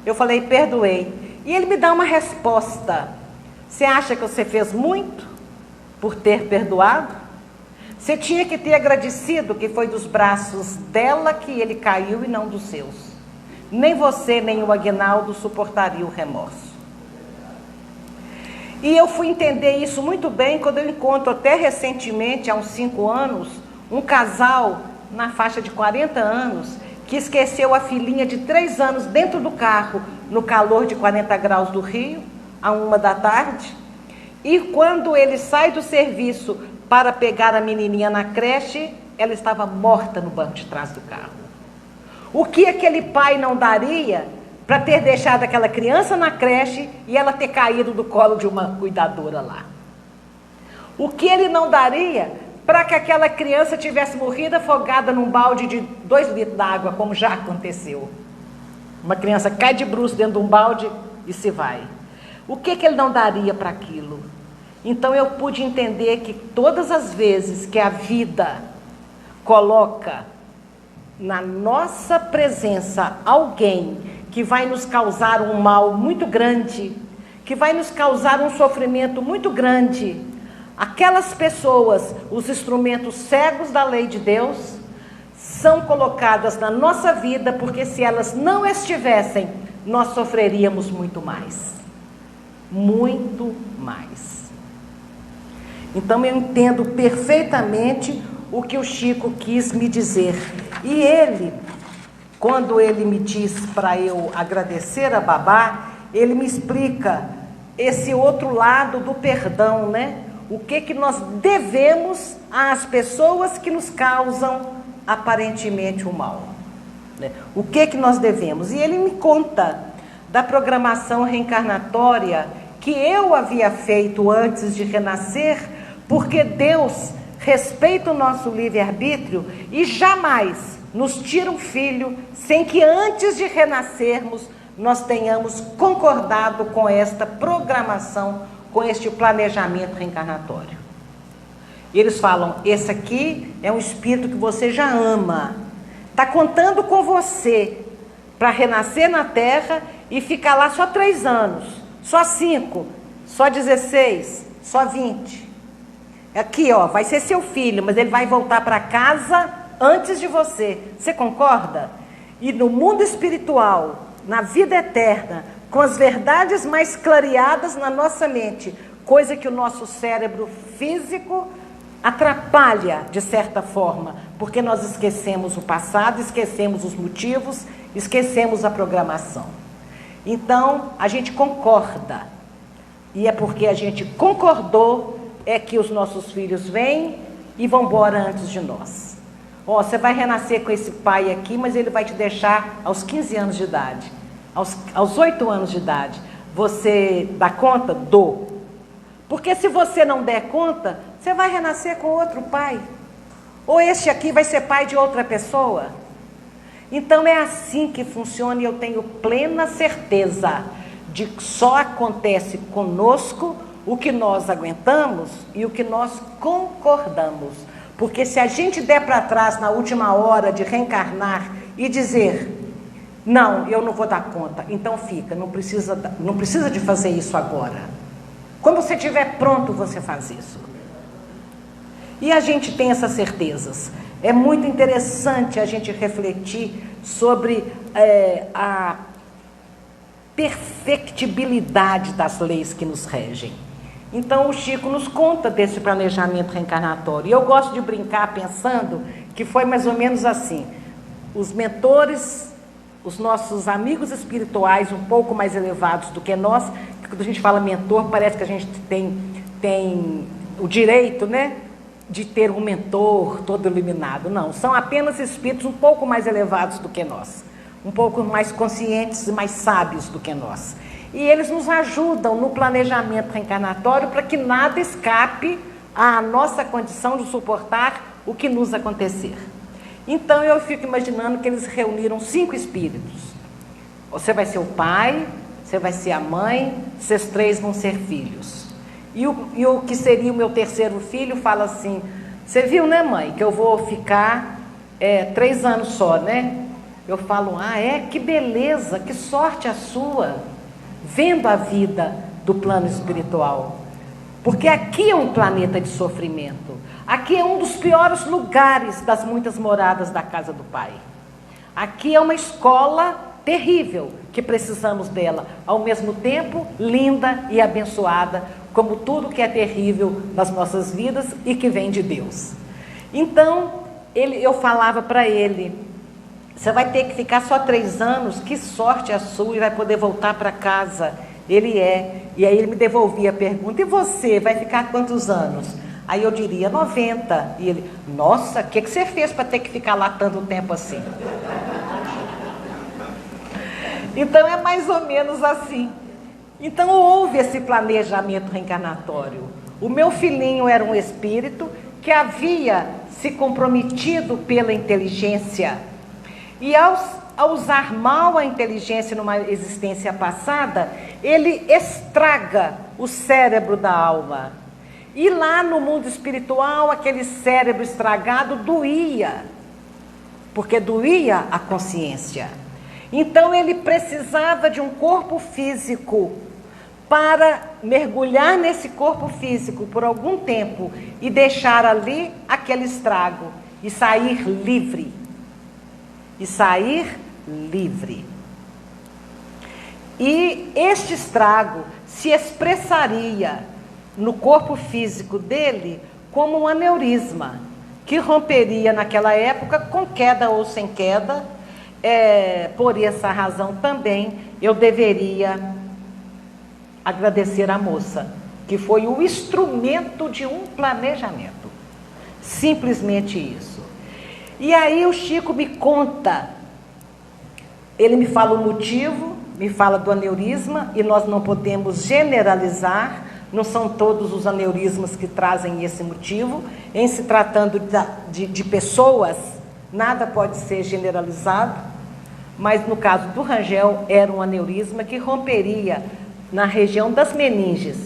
Eu falei, perdoei. E ele me dá uma resposta. Você acha que você fez muito por ter perdoado? Você tinha que ter agradecido que foi dos braços dela que ele caiu e não dos seus. Nem você, nem o Aguinaldo suportariam o remorso. E eu fui entender isso muito bem quando eu encontro até recentemente, há uns 5 anos, um casal na faixa de 40 anos, que esqueceu a filhinha de 3 anos dentro do carro, no calor de 40 graus do Rio, à 1h da tarde. E quando ele sai do serviço para pegar a menininha na creche, ela estava morta no banco de trás do carro. O que aquele pai não daria para ter deixado aquela criança na creche e ela ter caído do colo de uma cuidadora lá? O que ele não daria para que aquela criança tivesse morrido afogada num balde de 2 litros d'água, como já aconteceu? Uma criança cai de bruços dentro de um balde e se vai. O que ele não daria para aquilo? Então eu pude entender que todas as vezes que a vida coloca na nossa presença alguém que vai nos causar um mal muito grande, que vai nos causar um sofrimento muito grande, aquelas pessoas, os instrumentos cegos da lei de Deus, são colocadas na nossa vida, porque se elas não estivessem, nós sofreríamos muito mais. Muito mais. Então eu entendo perfeitamente o que o Chico quis me dizer. E ele, quando ele me diz para eu agradecer a babá, ele me explica esse outro lado do perdão, né? O que nós devemos às pessoas que nos causam aparentemente o mal, né? O que nós devemos? E ele me conta da programação reencarnatória que eu havia feito antes de renascer, porque Deus respeita o nosso livre-arbítrio e jamais nos tira um filho sem que antes de renascermos nós tenhamos concordado com esta programação, com este planejamento reencarnatório. E eles falam, esse aqui é um espírito que você já ama, está contando com você para renascer na Terra e ficar lá só 3 anos, só 5, só 16, só 20. Aqui, ó, vai ser seu filho, mas ele vai voltar para casa antes de você. Você concorda? E no mundo espiritual, na vida eterna, com as verdades mais clareadas na nossa mente, coisa que o nosso cérebro físico atrapalha de certa forma, porque nós esquecemos o passado, esquecemos os motivos, esquecemos a programação. Então, a gente concorda. E é porque a gente concordou é que os nossos filhos vêm e vão embora antes de nós. Ó, você vai renascer com esse pai aqui, mas ele vai te deixar aos 15 anos de idade. Aos 8 anos de idade. Você dá conta? Dou. Porque se você não der conta, você vai renascer com outro pai. Ou este aqui vai ser pai de outra pessoa. Então é assim que funciona e eu tenho plena certeza de que só acontece conosco o que nós aguentamos e o que nós concordamos. Porque se a gente der para trás na última hora de reencarnar e dizer, não, eu não vou dar conta, então fica, não precisa de fazer isso agora. Quando você estiver pronto, você faz isso. E a gente tem essas certezas. É muito interessante a gente refletir sobre a perfectibilidade das leis que nos regem. Então o Chico nos conta desse planejamento reencarnatório. E eu gosto de brincar pensando que foi mais ou menos assim. Os mentores, os nossos amigos espirituais um pouco mais elevados do que nós, que quando a gente fala mentor, parece que a gente tem o direito, né, de ter um mentor todo iluminado. Não, são apenas espíritos um pouco mais elevados do que nós, um pouco mais conscientes e mais sábios do que nós. E eles nos ajudam no planejamento reencarnatório para que nada escape à nossa condição de suportar o que nos acontecer. Então eu fico imaginando que eles reuniram 5 espíritos. Você vai ser o pai, você vai ser a mãe, vocês 3 vão ser filhos. E o que seria o meu terceiro filho fala assim, você viu, né, mãe, que eu vou ficar 3 anos só, né? Eu falo, que beleza, que sorte a sua, vendo a vida do plano espiritual. Porque aqui é um planeta de sofrimento. Aqui é um dos piores lugares das muitas moradas da casa do Pai. Aqui é uma escola terrível, que precisamos dela. Ao mesmo tempo, linda e abençoada, como tudo que é terrível nas nossas vidas e que vem de Deus. Então, eu falava para ele: você vai ter que ficar só 3 anos, que sorte a sua, e vai poder voltar para casa. Ele é. E aí ele me devolvia a pergunta: e você, vai ficar quantos anos? Aí eu diria 90. E ele: nossa, o que você fez para ter que ficar lá tanto tempo assim? Então é mais ou menos assim. Então houve esse planejamento reencarnatório. O meu filhinho era um espírito que havia se comprometido pela inteligência. E ao usar mal a inteligência numa existência passada, ele estraga o cérebro da alma. E lá no mundo espiritual, aquele cérebro estragado doía, porque doía a consciência. Então ele precisava de um corpo físico para mergulhar nesse corpo físico por algum tempo e deixar ali aquele estrago e sair livre. E sair livre. E este estrago se expressaria no corpo físico dele como um aneurisma, que romperia naquela época com queda ou sem queda. Por essa razão também eu deveria agradecer a moça, que foi o instrumento de um planejamento. Simplesmente isso. E aí o Chico me conta, ele me fala o motivo, me fala do aneurisma, e nós não podemos generalizar, não são todos os aneurismas que trazem esse motivo. Em se tratando de pessoas, nada pode ser generalizado, mas no caso do Rangel era um aneurisma que romperia na região das meninges.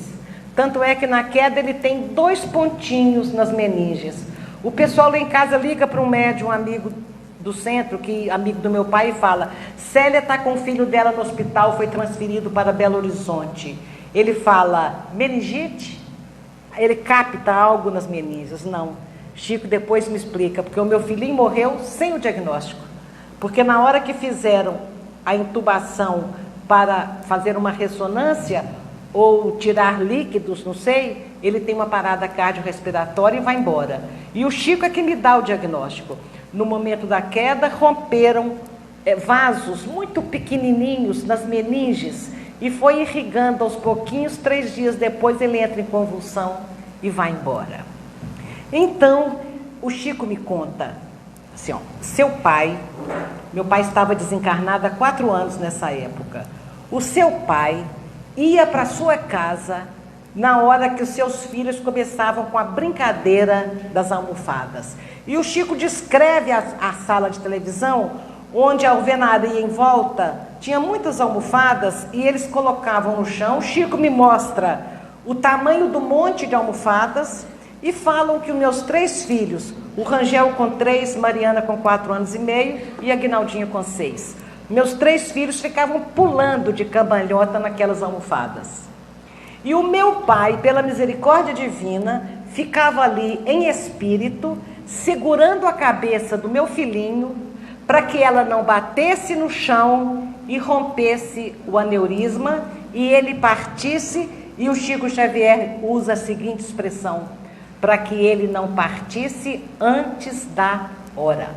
Tanto é que na queda ele tem 2 pontinhos nas meninges. O pessoal lá em casa liga para um médium, um amigo do centro, amigo do meu pai, e fala: Célia está com o filho dela no hospital, foi transferido para Belo Horizonte. Ele fala: meningite? Ele capta algo nas meninges. Não. Chico depois me explica, porque o meu filhinho morreu sem o diagnóstico. Porque na hora que fizeram a intubação para fazer uma ressonância ou tirar líquidos, não sei, ele tem uma parada cardiorrespiratória e vai embora. E o Chico é que me dá o diagnóstico. No momento da queda, romperam vasos muito pequenininhos nas meninges e foi irrigando aos pouquinhos. 3 dias depois ele entra em convulsão e vai embora. Então, o Chico me conta assim, ó, seu pai, meu pai estava desencarnado há 4 anos nessa época. O seu pai ia para sua casa na hora que os seus filhos começavam com a brincadeira das almofadas. E o Chico descreve a sala de televisão, onde a alvenaria em volta tinha muitas almofadas e eles colocavam no chão. O Chico me mostra o tamanho do monte de almofadas e falam que os meus 3 filhos, o Rangel com 3, Mariana com 4 anos e meio e a Guinaldinha com 6. Meus 3 filhos ficavam pulando de cambalhota naquelas almofadas. E o meu pai, pela misericórdia divina, ficava ali em espírito, segurando a cabeça do meu filhinho, para que ela não batesse no chão e rompesse o aneurisma, e ele partisse. E o Chico Xavier usa a seguinte expressão: para que ele não partisse antes da hora.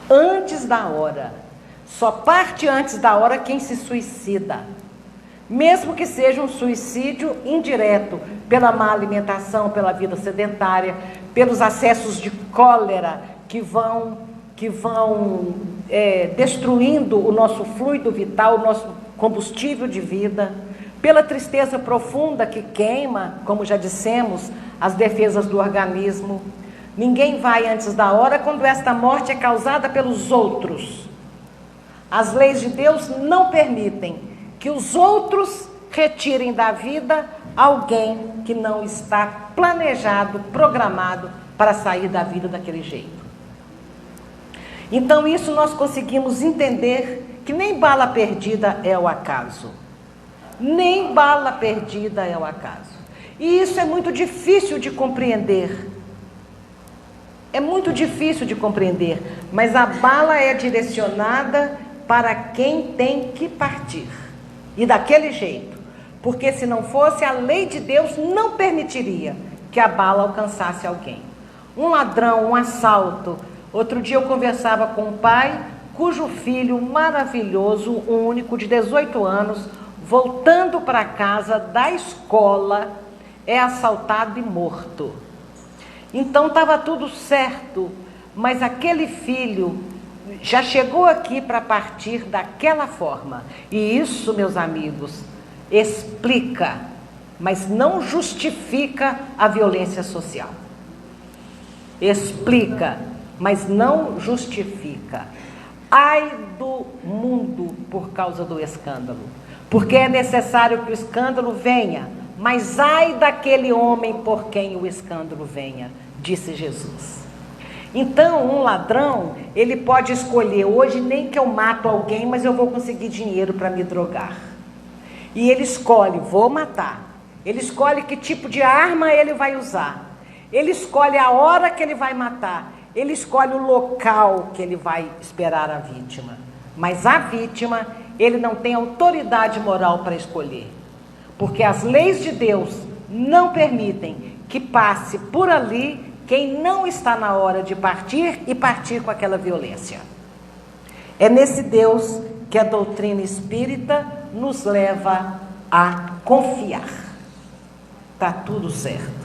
Antes da hora. Só parte antes da hora quem se suicida. Mesmo que seja um suicídio indireto, pela má alimentação, pela vida sedentária, pelos acessos de cólera que vão destruindo o nosso fluido vital, o nosso combustível de vida, pela tristeza profunda que queima, como já dissemos, as defesas do organismo. Ninguém vai antes da hora quando esta morte é causada pelos outros. As leis de Deus não permitem que os outros retirem da vida alguém que não está planejado, programado para sair da vida daquele jeito. Então isso nós conseguimos entender que nem bala perdida é o acaso. Nem bala perdida é o acaso. E isso é muito difícil de compreender. É muito difícil de compreender, mas a bala é direcionada para quem tem que partir. E daquele jeito, porque se não fosse, a lei de Deus não permitiria que a bala alcançasse alguém. um ladrão, um assalto. Outro dia eu conversava com um pai cujo filho maravilhoso, único, de 18 anos, voltando para casa da escola, é assaltado e morto. Então estava tudo certo, mas aquele filho já chegou aqui para partir daquela forma. E isso, meus amigos, explica, mas não justifica a violência social. Explica, mas não justifica. Ai do mundo por causa do escândalo, porque é necessário que o escândalo venha, mas ai daquele homem por quem o escândalo venha, disse Jesus. Então, um ladrão, ele pode escolher, hoje nem que eu mato alguém, mas eu vou conseguir dinheiro para me drogar. E ele escolhe, vou matar. Ele escolhe que tipo de arma ele vai usar. Ele escolhe a hora que ele vai matar. Ele escolhe o local que ele vai esperar a vítima. Mas a vítima, ele não tem autoridade moral para escolher. Porque as leis de Deus não permitem que passe por ali quem não está na hora de partir e partir com aquela violência. É nesse Deus que a doutrina espírita nos leva a confiar. Está tudo certo.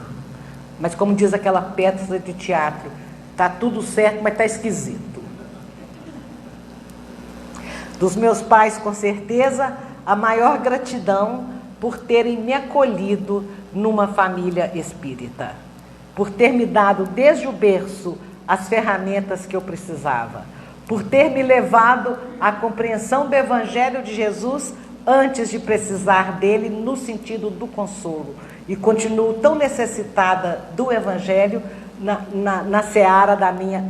Mas como diz aquela peça de teatro, está tudo certo, mas está esquisito. Dos meus pais, com certeza, a maior gratidão por terem me acolhido numa família espírita. Por ter me dado desde o berço as ferramentas que eu precisava, por ter me levado à compreensão do Evangelho de Jesus antes de precisar dele no sentido do consolo. E continuo tão necessitada do Evangelho na seara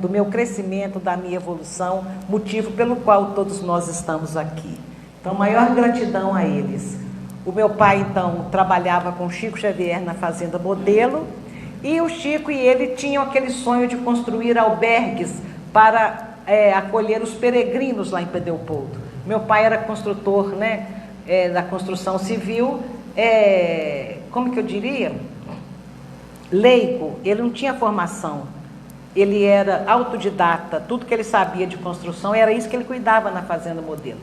do meu crescimento, da minha evolução, motivo pelo qual todos nós estamos aqui. Então, maior gratidão a eles. O meu pai, então, trabalhava com Chico Xavier na Fazenda Modelo, e o Chico e ele tinham aquele sonho de construir albergues para acolher os peregrinos lá em Pedro. Meu pai era construtor, né, da construção civil, como que eu diria? Leigo, ele não tinha formação, ele era autodidata, tudo que ele sabia de construção, era isso que ele cuidava na Fazenda Modelo.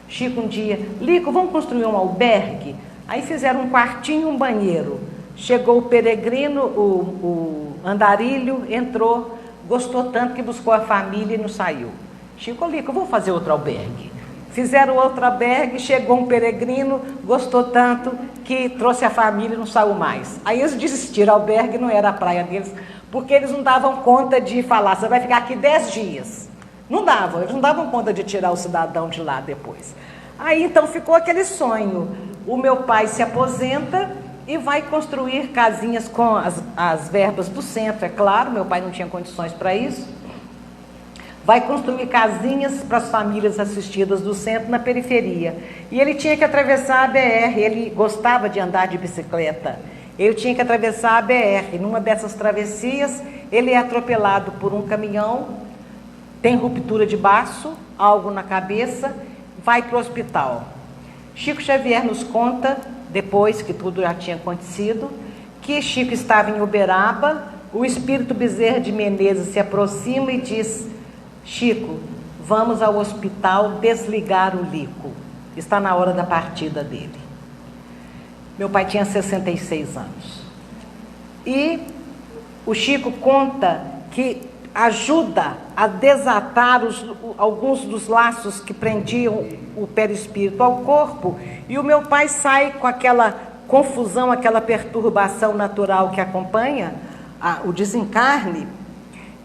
Chico um dia, Lico, vamos construir um albergue? Aí fizeram um quartinho e um banheiro. Chegou o peregrino, o andarilho, entrou, gostou tanto que buscou a família e não saiu. Chico, Lico, vou fazer outro albergue. Fizeram outro albergue, chegou um peregrino, gostou tanto que trouxe a família e não saiu mais. Aí eles desistiram, o albergue não era a praia deles, porque eles não davam conta de falar, você vai ficar aqui 10 dias. Não davam, eles não davam conta de tirar o cidadão de lá depois. Aí então ficou aquele sonho, o meu pai se aposenta e vai construir casinhas com as verbas do centro, é claro, meu pai não tinha condições para isso. Vai construir casinhas para as famílias assistidas do centro na periferia. E ele tinha que atravessar a BR, ele gostava de andar de bicicleta. Ele tinha que atravessar a BR. Numa dessas travessias, ele é atropelado por um caminhão, tem ruptura de baço, algo na cabeça, vai para o hospital. Chico Xavier nos conta, depois que tudo já tinha acontecido, que Chico estava em Uberaba, o espírito Bezerra de Menezes se aproxima e diz: Chico, vamos ao hospital desligar o Lico, está na hora da partida dele. Meu pai tinha 66 anos. E o Chico conta que ajuda a desatar alguns dos laços que prendiam o perispírito ao corpo, e o meu pai sai com aquela confusão, aquela perturbação natural que acompanha o desencarne,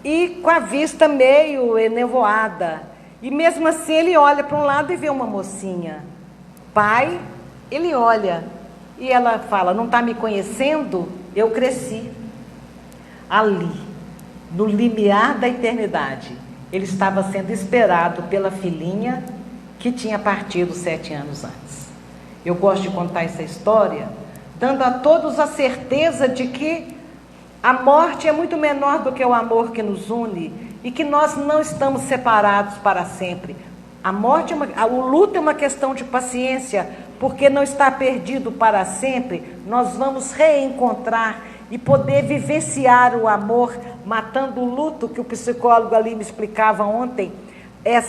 e com a vista meio enevoada, e mesmo assim ele olha para um lado e vê uma mocinha. Pai, ele olha, e ela fala: não está me conhecendo? Eu cresci ali, no limiar da eternidade. Ele estava sendo esperado pela filhinha que tinha partido 7 anos antes. Eu gosto de contar essa história, dando a todos a certeza de que a morte é muito menor do que o amor que nos une e que nós não estamos separados para sempre. A morte, o luto é uma questão de paciência, porque não está perdido para sempre. Nós vamos reencontrar e poder vivenciar o amor, matando o luto, que o psicólogo ali me explicava ontem,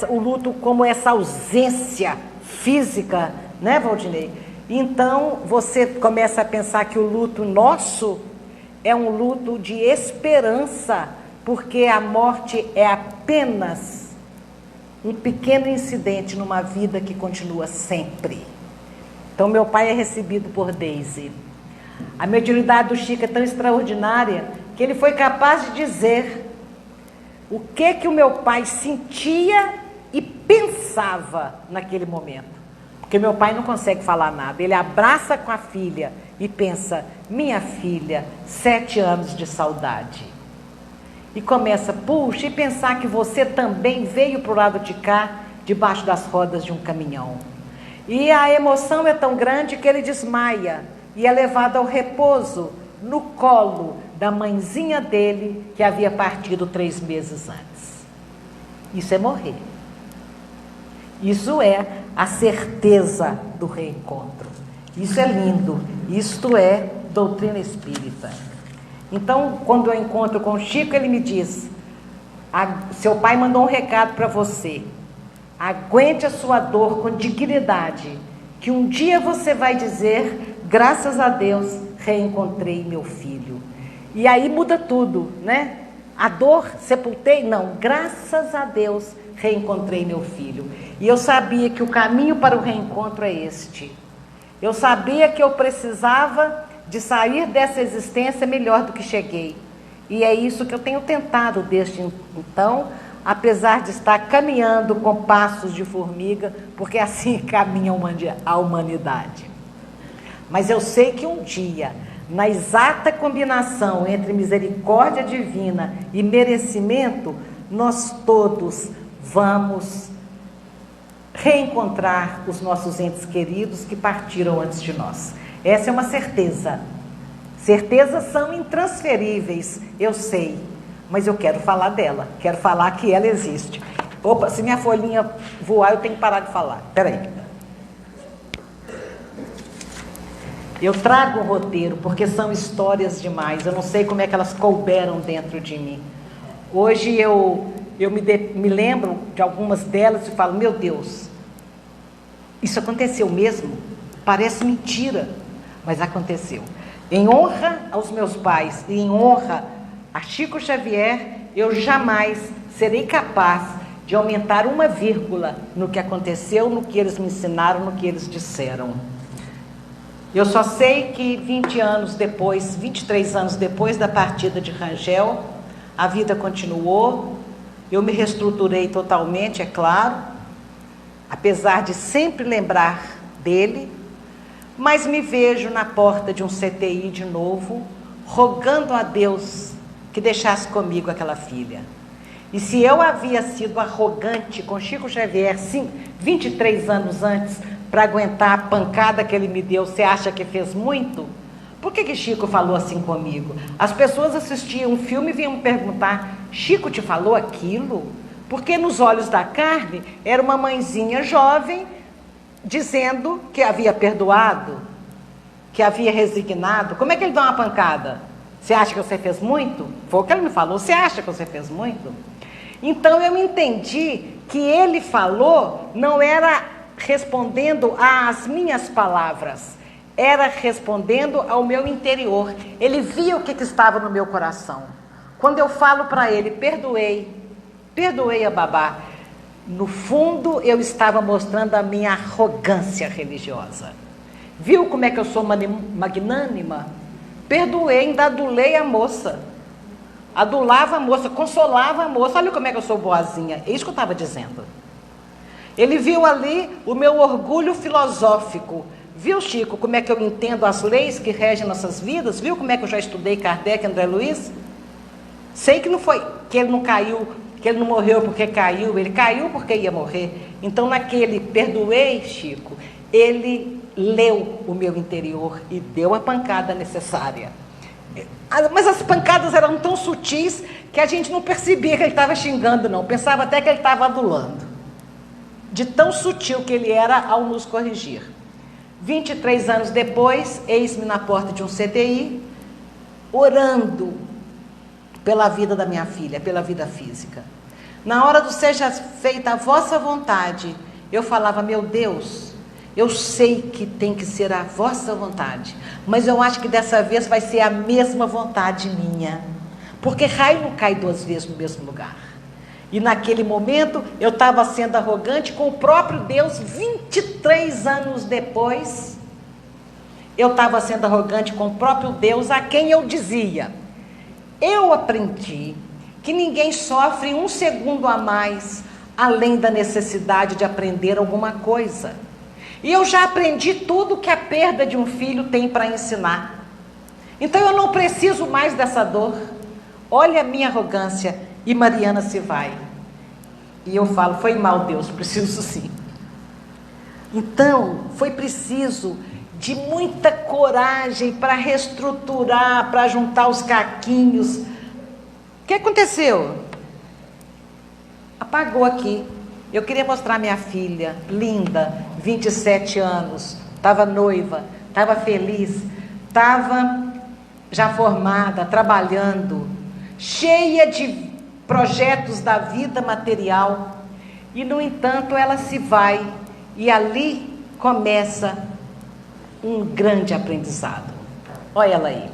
o luto como essa ausência física, né, Valdinei? Então, você começa a pensar que o luto nosso é um luto de esperança, porque a morte é apenas um pequeno incidente numa vida que continua sempre. Então, meu pai é recebido por Deise. A mediunidade do Chico é tão extraordinária que ele foi capaz de dizer o que o meu pai sentia e pensava naquele momento. Porque meu pai não consegue falar nada. Ele abraça com a filha e pensa: minha filha, 7 anos de saudade. E começa, puxa, e pensar que você também veio para o lado de cá, debaixo das rodas de um caminhão. E a emoção é tão grande que ele desmaia e é levado ao repouso no colo da mãezinha dele, que havia partido 3 meses antes. Isso é morrer. Isso é a certeza do reencontro. Isso é lindo. Isto é doutrina espírita. Então, quando eu encontro com o Chico, ele me diz: seu pai mandou um recado para você. Aguente a sua dor com dignidade, que um dia você vai dizer: graças a Deus, reencontrei meu filho. E aí muda tudo, né? A dor, sepultei? Não, graças a Deus, reencontrei meu filho. E eu sabia que o caminho para o reencontro é este. Eu sabia que eu precisava de sair dessa existência melhor do que cheguei. E é isso que eu tenho tentado desde então, apesar de estar caminhando com passos de formiga, porque assim caminha a humanidade. Mas eu sei que um dia, na exata combinação entre misericórdia divina e merecimento, nós todos vamos reencontrar os nossos entes queridos que partiram antes de nós. Essa é uma certeza. Certezas são intransferíveis, eu sei, mas eu quero falar dela, quero falar que ela existe. Opa, se minha folhinha voar, eu tenho que parar de falar. Espera aí. Eu trago um roteiro, porque são histórias demais, eu não sei como é que elas couberam dentro de mim. Hoje eu me lembro de algumas delas e falo: meu Deus, isso aconteceu mesmo? Parece mentira, mas aconteceu. Em honra aos meus pais e em honra a Chico Xavier, eu jamais serei capaz de aumentar uma vírgula no que aconteceu, no que eles me ensinaram, no que eles disseram. Eu só sei que 20 anos depois, 23 anos depois da partida de Rangel, a vida continuou, eu me reestruturei totalmente, é claro, apesar de sempre lembrar dele, mas me vejo na porta de um CTI de novo, rogando a Deus que deixasse comigo aquela filha. E se eu havia sido arrogante com Chico Xavier, sim, 23 anos antes, para aguentar a pancada que ele me deu, você acha que fez muito? Por que Chico falou assim comigo? As pessoas assistiam um filme e vinham me perguntar: Chico te falou aquilo? Porque nos olhos da carne era uma mãezinha jovem dizendo que havia perdoado, que havia resignado. Como é que ele dá uma pancada? Você acha que você fez muito? Foi o que ele me falou. Você acha que você fez muito? Então eu entendi que ele falou não era respondendo às minhas palavras, era respondendo ao meu interior. Ele via o que estava no meu coração. Quando eu falo para ele: perdoei a babá, no fundo eu estava mostrando a minha arrogância religiosa. Viu como é que eu sou magnânima? Perdoei, ainda adulei a moça, adulava a moça, consolava a moça. Olha como é que eu sou boazinha. É isso que eu estava dizendo. Ele viu ali o meu orgulho filosófico. Viu, Chico, como é que eu entendo as leis que regem nossas vidas? Viu como é que eu já estudei Kardec e André Luiz? Sei que não foi, que ele não caiu, que ele não morreu porque caiu, ele caiu porque ia morrer. Então, naquele perdoei, Chico, ele leu o meu interior e deu a pancada necessária. Mas as pancadas eram tão sutis que a gente não percebia que ele estava xingando, não. Pensava até que ele estava adulando. De tão sutil que ele era ao nos corrigir. 23 anos depois, eis-me na porta de um CTI, orando pela vida da minha filha, pela vida física. Na hora do seja feita a vossa vontade, eu falava, meu Deus, eu sei que tem que ser a vossa vontade, mas eu acho que dessa vez vai ser a mesma vontade minha, porque raio não cai duas vezes no mesmo lugar. E naquele momento eu estava sendo arrogante com o próprio Deus. 23 anos depois, eu estava sendo arrogante com o próprio Deus, a quem eu dizia, eu aprendi que ninguém sofre um segundo a mais, além da necessidade de aprender alguma coisa. E eu já aprendi tudo que a perda de um filho tem para ensinar. Então eu não preciso mais dessa dor. Olha a minha arrogância. E Mariana se vai. E eu falo, foi mal, Deus, preciso sim. Então, foi preciso de muita coragem para reestruturar, para juntar os caquinhos. O que aconteceu? Apagou aqui. Eu queria mostrar minha filha, linda, 27 anos, estava noiva, estava feliz, estava já formada, trabalhando, cheia de projetos da vida material. E, no entanto, ela se vai e ali começa um grande aprendizado. Olha ela aí.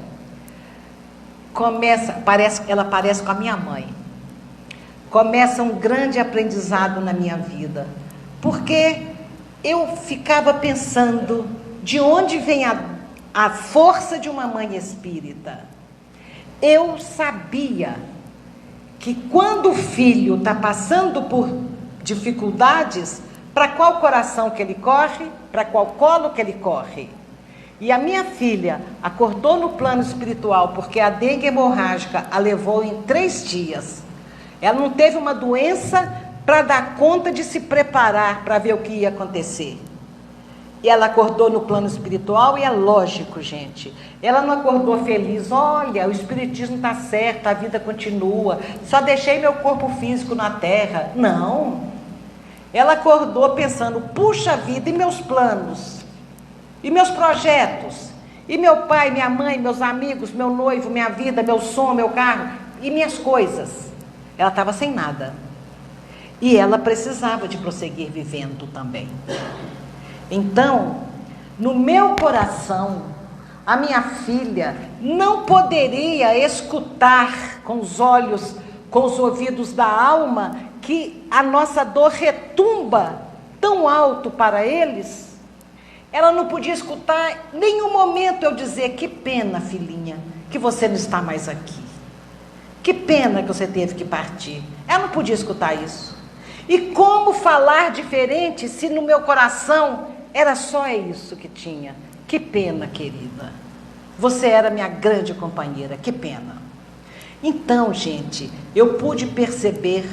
Ela parece com a minha mãe. Começa um grande aprendizado na minha vida, porque eu ficava pensando, de onde vem a força de uma mãe espírita? Eu sabia que quando o filho está passando por dificuldades, para qual coração que ele corre, para qual colo que ele corre. E a minha filha acordou no plano espiritual, porque a dengue hemorrágica a levou em 3 dias. Ela não teve uma doença para dar conta de se preparar para ver o que ia acontecer. E ela acordou no plano espiritual, e é lógico, gente, ela não acordou feliz, olha, o espiritismo está certo, a vida continua, só deixei meu corpo físico na terra. Não. Ela acordou pensando, puxa vida, e meus planos? E meus projetos? E meu pai, minha mãe, meus amigos, meu noivo, minha vida, meu som, meu carro, e minhas coisas? Ela estava sem nada. E ela precisava de prosseguir vivendo também. Então, no meu coração, a minha filha não poderia escutar com os olhos, com os ouvidos da alma, que a nossa dor retumba tão alto para eles. Ela não podia escutar em nenhum momento eu dizer, que pena, filhinha, que você não está mais aqui. Que pena que você teve que partir. Ela não podia escutar isso. E como falar diferente se no meu coração era só isso que tinha? Que pena, querida. Você era minha grande companheira, que pena. Então, gente, eu pude perceber,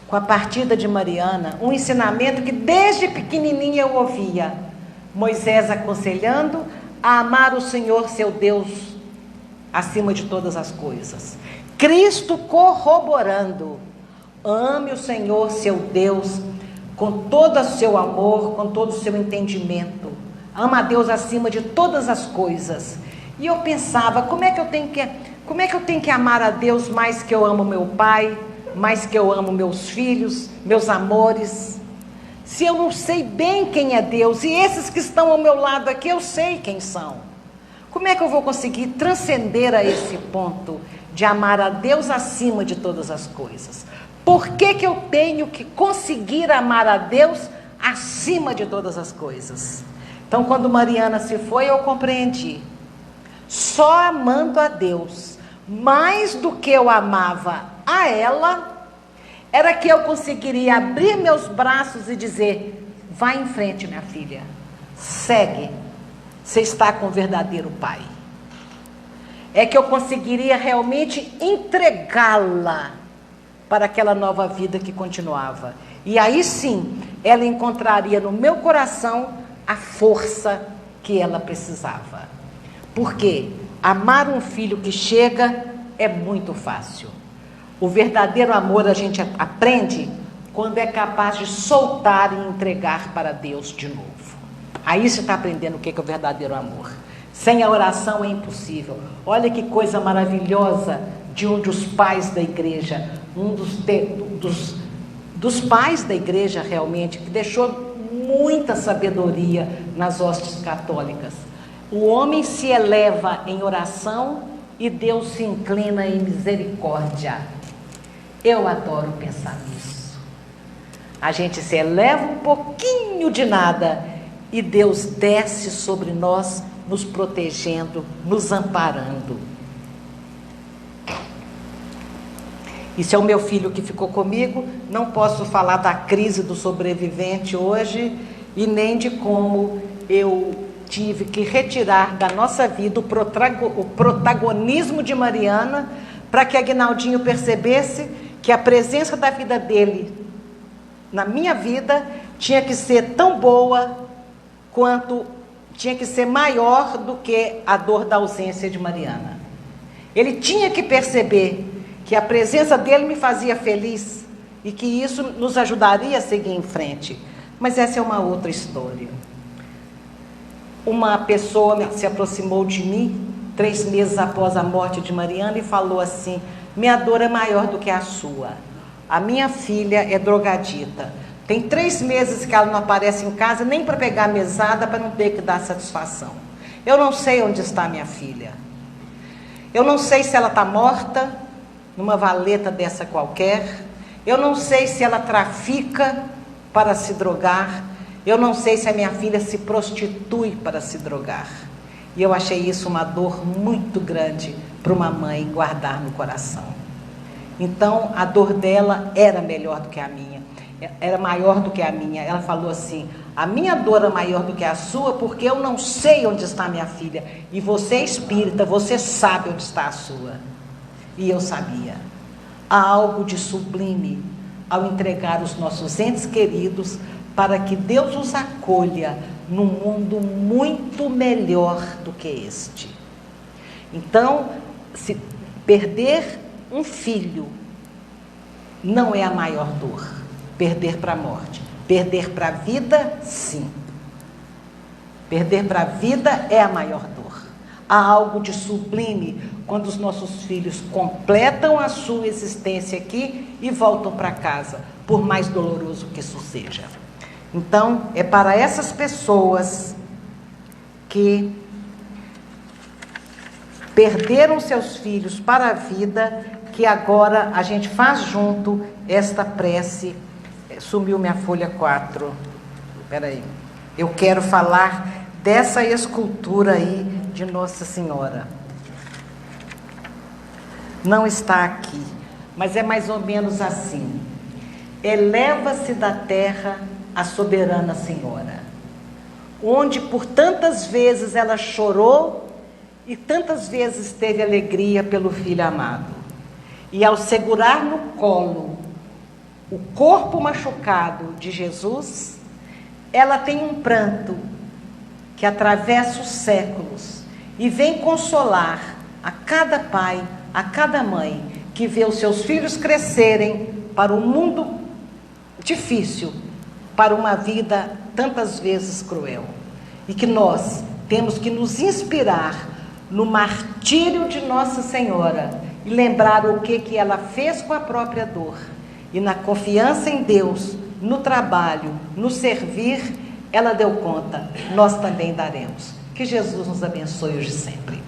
com a partida de Mariana, um ensinamento que desde pequenininha eu ouvia. Moisés aconselhando a amar o Senhor, seu Deus, acima de todas as coisas. Cristo corroborando, ame o Senhor, seu Deus, com todo o seu amor, com todo o seu entendimento. Ama a Deus acima de todas as coisas. E eu pensava, como é que eu tenho que amar a Deus mais que eu amo meu pai, mais que eu amo meus filhos, meus amores? Se eu não sei bem quem é Deus, e esses que estão ao meu lado aqui, eu sei quem são. Como é que eu vou conseguir transcender a esse ponto de amar a Deus acima de todas as coisas? Por que que eu tenho que conseguir amar a Deus acima de todas as coisas? Então, quando Mariana se foi, eu compreendi. Só amando a Deus, mais do que eu amava a ela, era que eu conseguiria abrir meus braços e dizer, vai em frente, minha filha, segue, você está com o verdadeiro pai. É que eu conseguiria realmente entregá-la para aquela nova vida que continuava. E aí sim, ela encontraria no meu coração a força que ela precisava. Porque amar um filho que chega é muito fácil. O verdadeiro amor a gente aprende quando é capaz de soltar e entregar para Deus de novo. Aí você está aprendendo o que é o verdadeiro amor. Sem a oração é impossível. Olha que coisa maravilhosa de um dos pais da igreja, dos pais da igreja realmente, que deixou muita sabedoria nas hostes católicas. O homem se eleva em oração e Deus se inclina em misericórdia. Eu adoro pensar nisso. A gente se eleva um pouquinho de nada e Deus desce sobre nós, nos protegendo, nos amparando. Isso é o meu filho que ficou comigo. Não posso falar da crise do sobrevivente hoje e nem de como eu tive que retirar da nossa vida o protagonismo de Mariana, para que Aguinaldinho percebesse que a presença da vida dele na minha vida tinha que ser tão boa quanto tinha que ser maior do que a dor da ausência de Mariana. Ele tinha que perceber que a presença dele me fazia feliz e que isso nos ajudaria a seguir em frente. Mas essa é uma outra história. Uma pessoa se aproximou de mim 3 meses após a morte de Mariana e falou assim: minha dor é maior do que a sua. A minha filha é drogadita. Tem 3 meses que ela não aparece em casa nem para pegar a mesada, para não ter que dar satisfação. Eu não sei onde está minha filha. Eu não sei se ela está morta numa valeta dessa qualquer. Eu não sei se ela trafica para se drogar. Eu não sei se a minha filha se prostitui para se drogar. E eu achei isso uma dor muito grande para uma mãe guardar no coração. Então, a dor dela era melhor do que a minha. Era maior do que a minha. Ela falou assim: a minha dor é maior do que a sua, porque eu não sei onde está minha filha. E você é espírita, você sabe onde está a sua. E eu sabia. Há algo de sublime ao entregar os nossos entes queridos para que Deus os acolha num mundo muito melhor do que este. Então, se perder um filho não é a maior dor. Perder para a morte. Perder para a vida, sim. Perder para a vida é a maior dor. Há algo de sublime quando os nossos filhos completam a sua existência aqui e voltam para casa, por mais doloroso que isso seja. Então, é para essas pessoas que perderam seus filhos para a vida, que agora a gente faz junto esta prece. Sumiu minha folha 4. Espera aí. Eu quero falar dessa escultura aí de Nossa Senhora. Não está aqui, mas é mais ou menos assim. Eleva-se da terra a soberana Senhora, onde por tantas vezes ela chorou e tantas vezes teve alegria pelo filho amado. E ao segurar no colo o corpo machucado de Jesus, ela tem um pranto que atravessa os séculos e vem consolar a cada pai, a cada mãe que vê os seus filhos crescerem para um mundo difícil, para uma vida tantas vezes cruel. E que nós temos que nos inspirar no martírio de Nossa Senhora e lembrar o que ela fez com a própria dor. E na confiança em Deus, no trabalho, no servir, ela deu conta, nós também daremos. Que Jesus nos abençoe hoje e sempre.